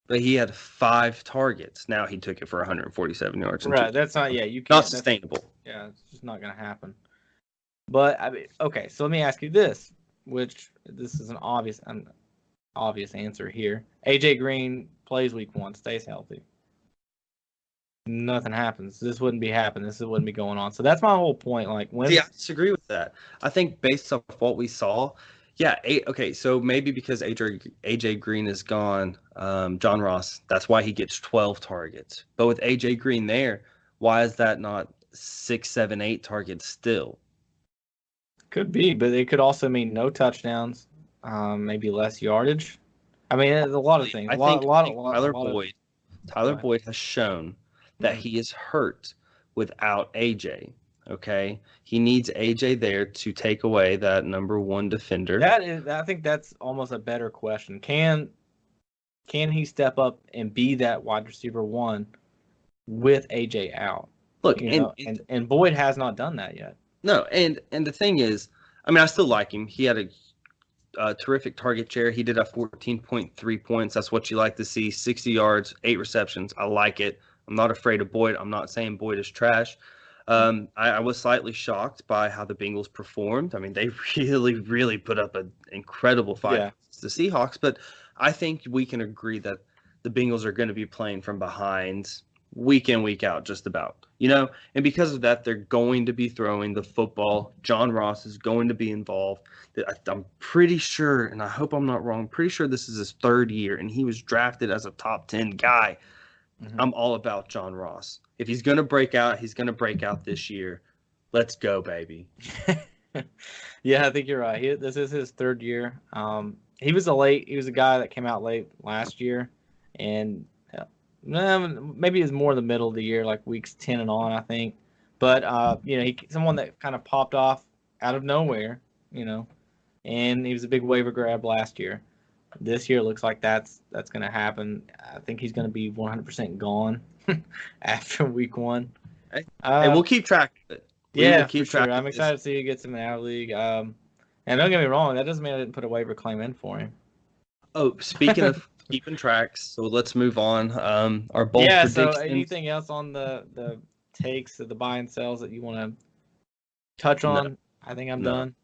but he had 5 targets. Now he took it for 147 yards. Right, that's not. Yeah, you can't. Not sustainable. It's just not going to happen. But okay. So let me ask you this, which this is an obvious answer here. AJ Green plays week 1, stays healthy. Nothing happens. This wouldn't be happening. This wouldn't be going on. So that's my whole point. Like, I disagree with that. I think based off what we saw, okay. So maybe because AJ Green is gone, John Ross, that's why he gets 12 targets. But with AJ Green there, why is that not 6, 7, 8 targets still? Could be, but it could also mean no touchdowns. Maybe less yardage. I mean, there's a lot of things. I think Tyler Boyd has shown that he is hurt without AJ. Okay, he needs AJ there to take away that number 1 defender. I think that's almost a better question. Can he step up and be that wide receiver 1 with AJ out? Look, and Boyd has not done that yet. No, and the thing is, I still like him. He had a terrific target share. He did have 14.3 points. That's what you like to see. 60 yards, 8 receptions. I like it. I'm not afraid of Boyd. I'm not saying Boyd is trash. I was slightly shocked by how the Bengals performed. I mean, they really, really put up an incredible fight against the Seahawks. But I think we can agree that the Bengals are going to be playing from behind week in, week out, just about, you know, and because of that, they're going to be throwing the football. John Ross is going to be involved. I'm pretty sure, and I hope I'm not wrong, pretty sure this is his 3rd year, and he was drafted as a top 10 guy. I'm all about John Ross. If he's going to break out, he's going to break out this year. Let's go, baby. Yeah, I think you're right. This is his 3rd year. He was a guy that came out late last year, and maybe it was more the middle of the year, like weeks 10 and on, I think. But someone that kind of popped off out of nowhere, and he was a big waiver grab last year. This year looks like that's going to happen. I think he's going to be 100% gone after week 1. Hey, we'll keep track of it. We'll keep track. Sure. I'm excited to see who gets him in our league. And don't get me wrong, that doesn't mean I didn't put a waiver claim in for him. Oh, speaking of keeping tracks, so let's move on. Our bold predictions. So anything else on the takes of the buy and sells that you want to touch on? No. I think I'm done.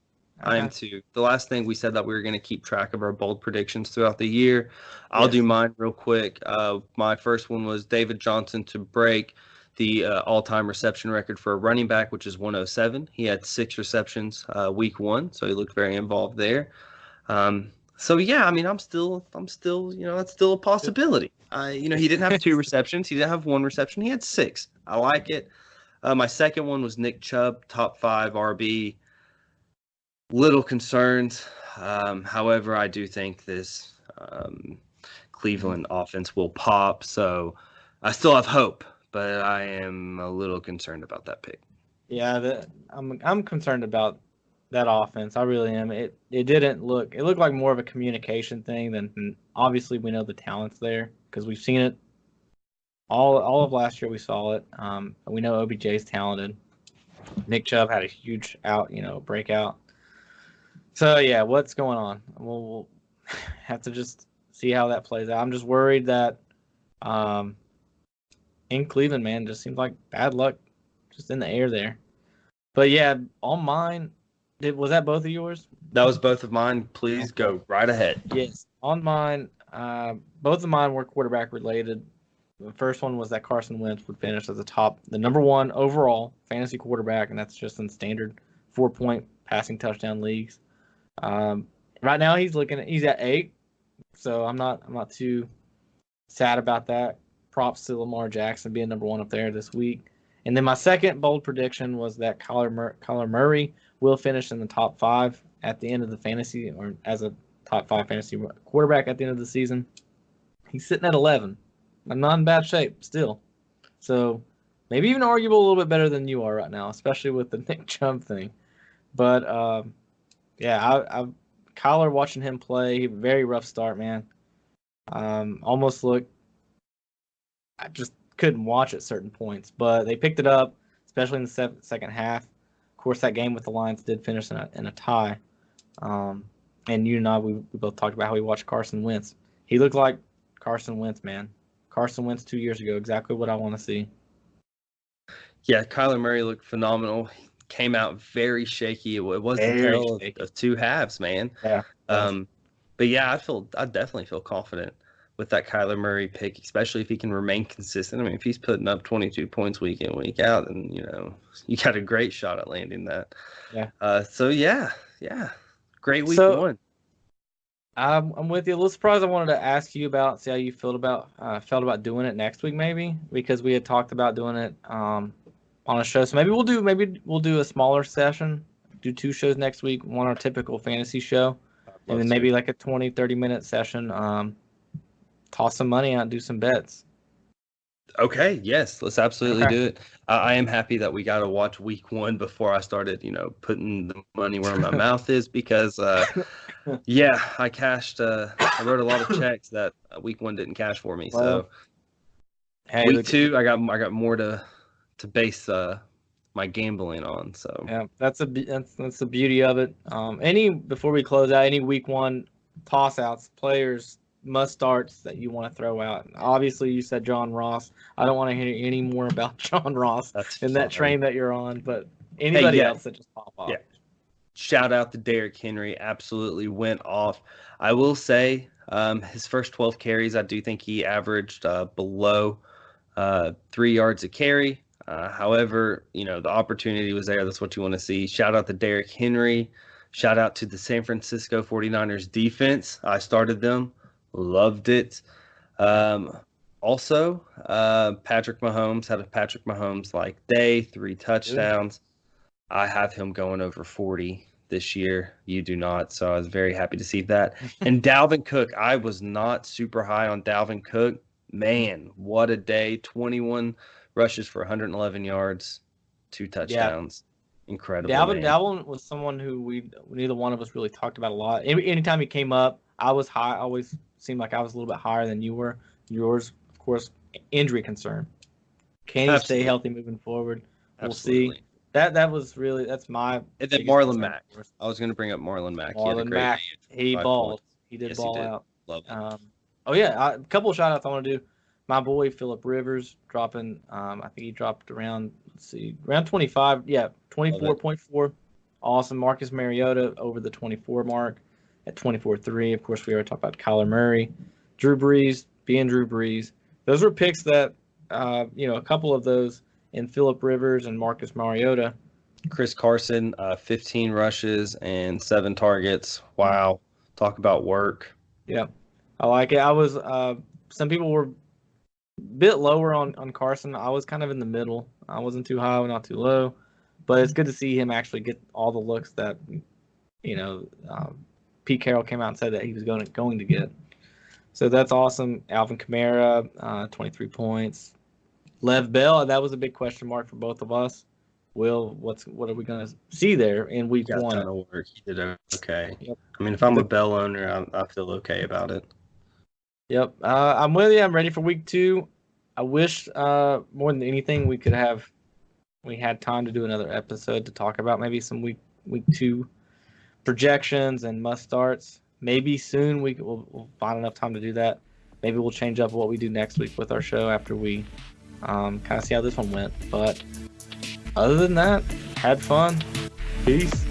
I am too. The last thing we said that we were going to keep track of our bold predictions throughout the year. I'll do mine real quick. My first one was David Johnson to break the all-time reception record for a running back, which is 107. He had 6 receptions week 1, so he looked very involved there. So yeah, I mean, I'm still, that's still a possibility. He didn't have 2 receptions. He didn't have 1 reception. He had 6. I like it. My second one was Nick Chubb, top 5 RB. Little concerned. However, I do think this Cleveland offense will pop. So I still have hope, but I am a little concerned about that pick. Yeah, I'm concerned about that offense. I really am. It looked like more of a communication thing than, obviously we know the talent's there because we've seen it all of last year. We saw it. We know OBJ's talented. Nick Chubb had a huge breakout. So yeah, what's going on? We'll have to just see how that plays out. I'm just worried that in Cleveland, man, just seems like bad luck just in the air there. But yeah, on mine, was that both of yours? That was both of mine. Please go right ahead. Yes, on mine, both of mine were quarterback related. The first one was that Carson Wentz would finish as the number 1 overall fantasy quarterback, and that's just in standard 4-point passing touchdown leagues. Right now he's at 8, so I'm not too sad about that. Props to Lamar Jackson being number 1 up there this week. And then my second bold prediction was that Kyler Murray will finish in the top 5 at the end of the fantasy, or as a top 5 fantasy quarterback at the end of the season. He's sitting at 11. I'm not in bad shape still. So maybe even arguable a little bit better than you are right now, especially with the Nick Chubb thing. But yeah, Kyler, watching him play, very rough start, man. Almost looked, I just couldn't watch at certain points, but they picked it up, especially in the second half. Of course, that game with the Lions did finish in a tie. And you and I, we both talked about how we watched Carson Wentz. He looked like Carson Wentz, man. Carson Wentz 2 years ago, exactly what I want to see. Yeah, Kyler Murray looked phenomenal. Came out very shaky. It was the tale of 2 halves, man. Yeah. But yeah, I definitely feel confident with that Kyler Murray pick, especially if he can remain consistent. I mean, if he's putting up 22 points week in, week out, then you got a great shot at landing that. Yeah. So yeah, great week 1. I'm with you. A little surprised. I wanted to ask you see how you felt about doing it next week, maybe, because we had talked about doing it on a show. So maybe we'll do a smaller session, do 2 shows next week, one our typical fantasy show, and then maybe like a 20-30 minute session. Toss some money out and do some bets. Okay, yes, let's absolutely do it. I am happy that we got to watch week 1 before I started, putting the money where my mouth is, because yeah, I wrote a lot of checks that week 1 didn't cash for me. So week 2, I got more to base my gambling on. So yeah, that's the beauty of it. Before we close out, any week 1 toss outs, players, must starts that you want to throw out? Obviously, you said John Ross. I don't want to hear any more about John Ross in that train that you're on, but anybody else that just pop off. Yeah. Shout out to Derrick Henry. Absolutely went off. I will say, His first 12 carries, I do think he averaged below 3 yards a carry. However, the opportunity was there. That's what you want to see. Shout out to Derrick Henry. Shout out to the San Francisco 49ers defense. I started them. Loved it. Also, Patrick Mahomes had a Patrick Mahomes-like day, 3 touchdowns. I have him going over 40 this year. You do not, so I was very happy to see that. And Dalvin Cook, I was not super high on Dalvin Cook. Man, what a day. 21 rushes for 111 yards, 2 touchdowns. Yeah. Incredible. Dalvin was someone who neither one of us really talked about a lot. Anytime he came up, I was high. I always seemed like I was a little bit higher than you were. Yours, of course, injury concern. Can he stay healthy moving forward? We'll see. That was really, that's my. And then Marlon Mack. I was going to bring up Marlon Mack. Marlon Mack, he balled. He did ball out. Love it. A couple of shout outs I want to do. My boy Phillip Rivers dropping. I think he dropped around. Around 25. Yeah, 24.4. Awesome. Marcus Mariota over the 24 mark at 24.3. Of course, we already talked about Kyler Murray, Drew Brees being Drew Brees. Those were picks that, a couple of those in Phillip Rivers and Marcus Mariota. Chris Carson, 15 rushes and 7 targets. Wow. Talk about work. Yeah, I like it. I was some people were a bit lower on Carson. I was kind of in the middle. I wasn't too high, not too low. But it's good to see him actually get all the looks that, Pete Carroll came out and said that he was going to get. So that's awesome. Alvin Kamara, 23 points. Lev Bell, that was a big question mark for both of us. Will, what are we going to see there in week 1? Got a ton of work. He did okay. Yep. I mean, if I'm a Bell owner, I feel okay about it. Yep. I'm with you. I'm ready for week 2. I wish more than anything we had time to do another episode to talk about maybe some week 2 projections and must starts. Maybe soon we'll find enough time to do that. Maybe we'll change up what we do next week with our show after we kind of see how this one went. But other than that, had fun. Peace.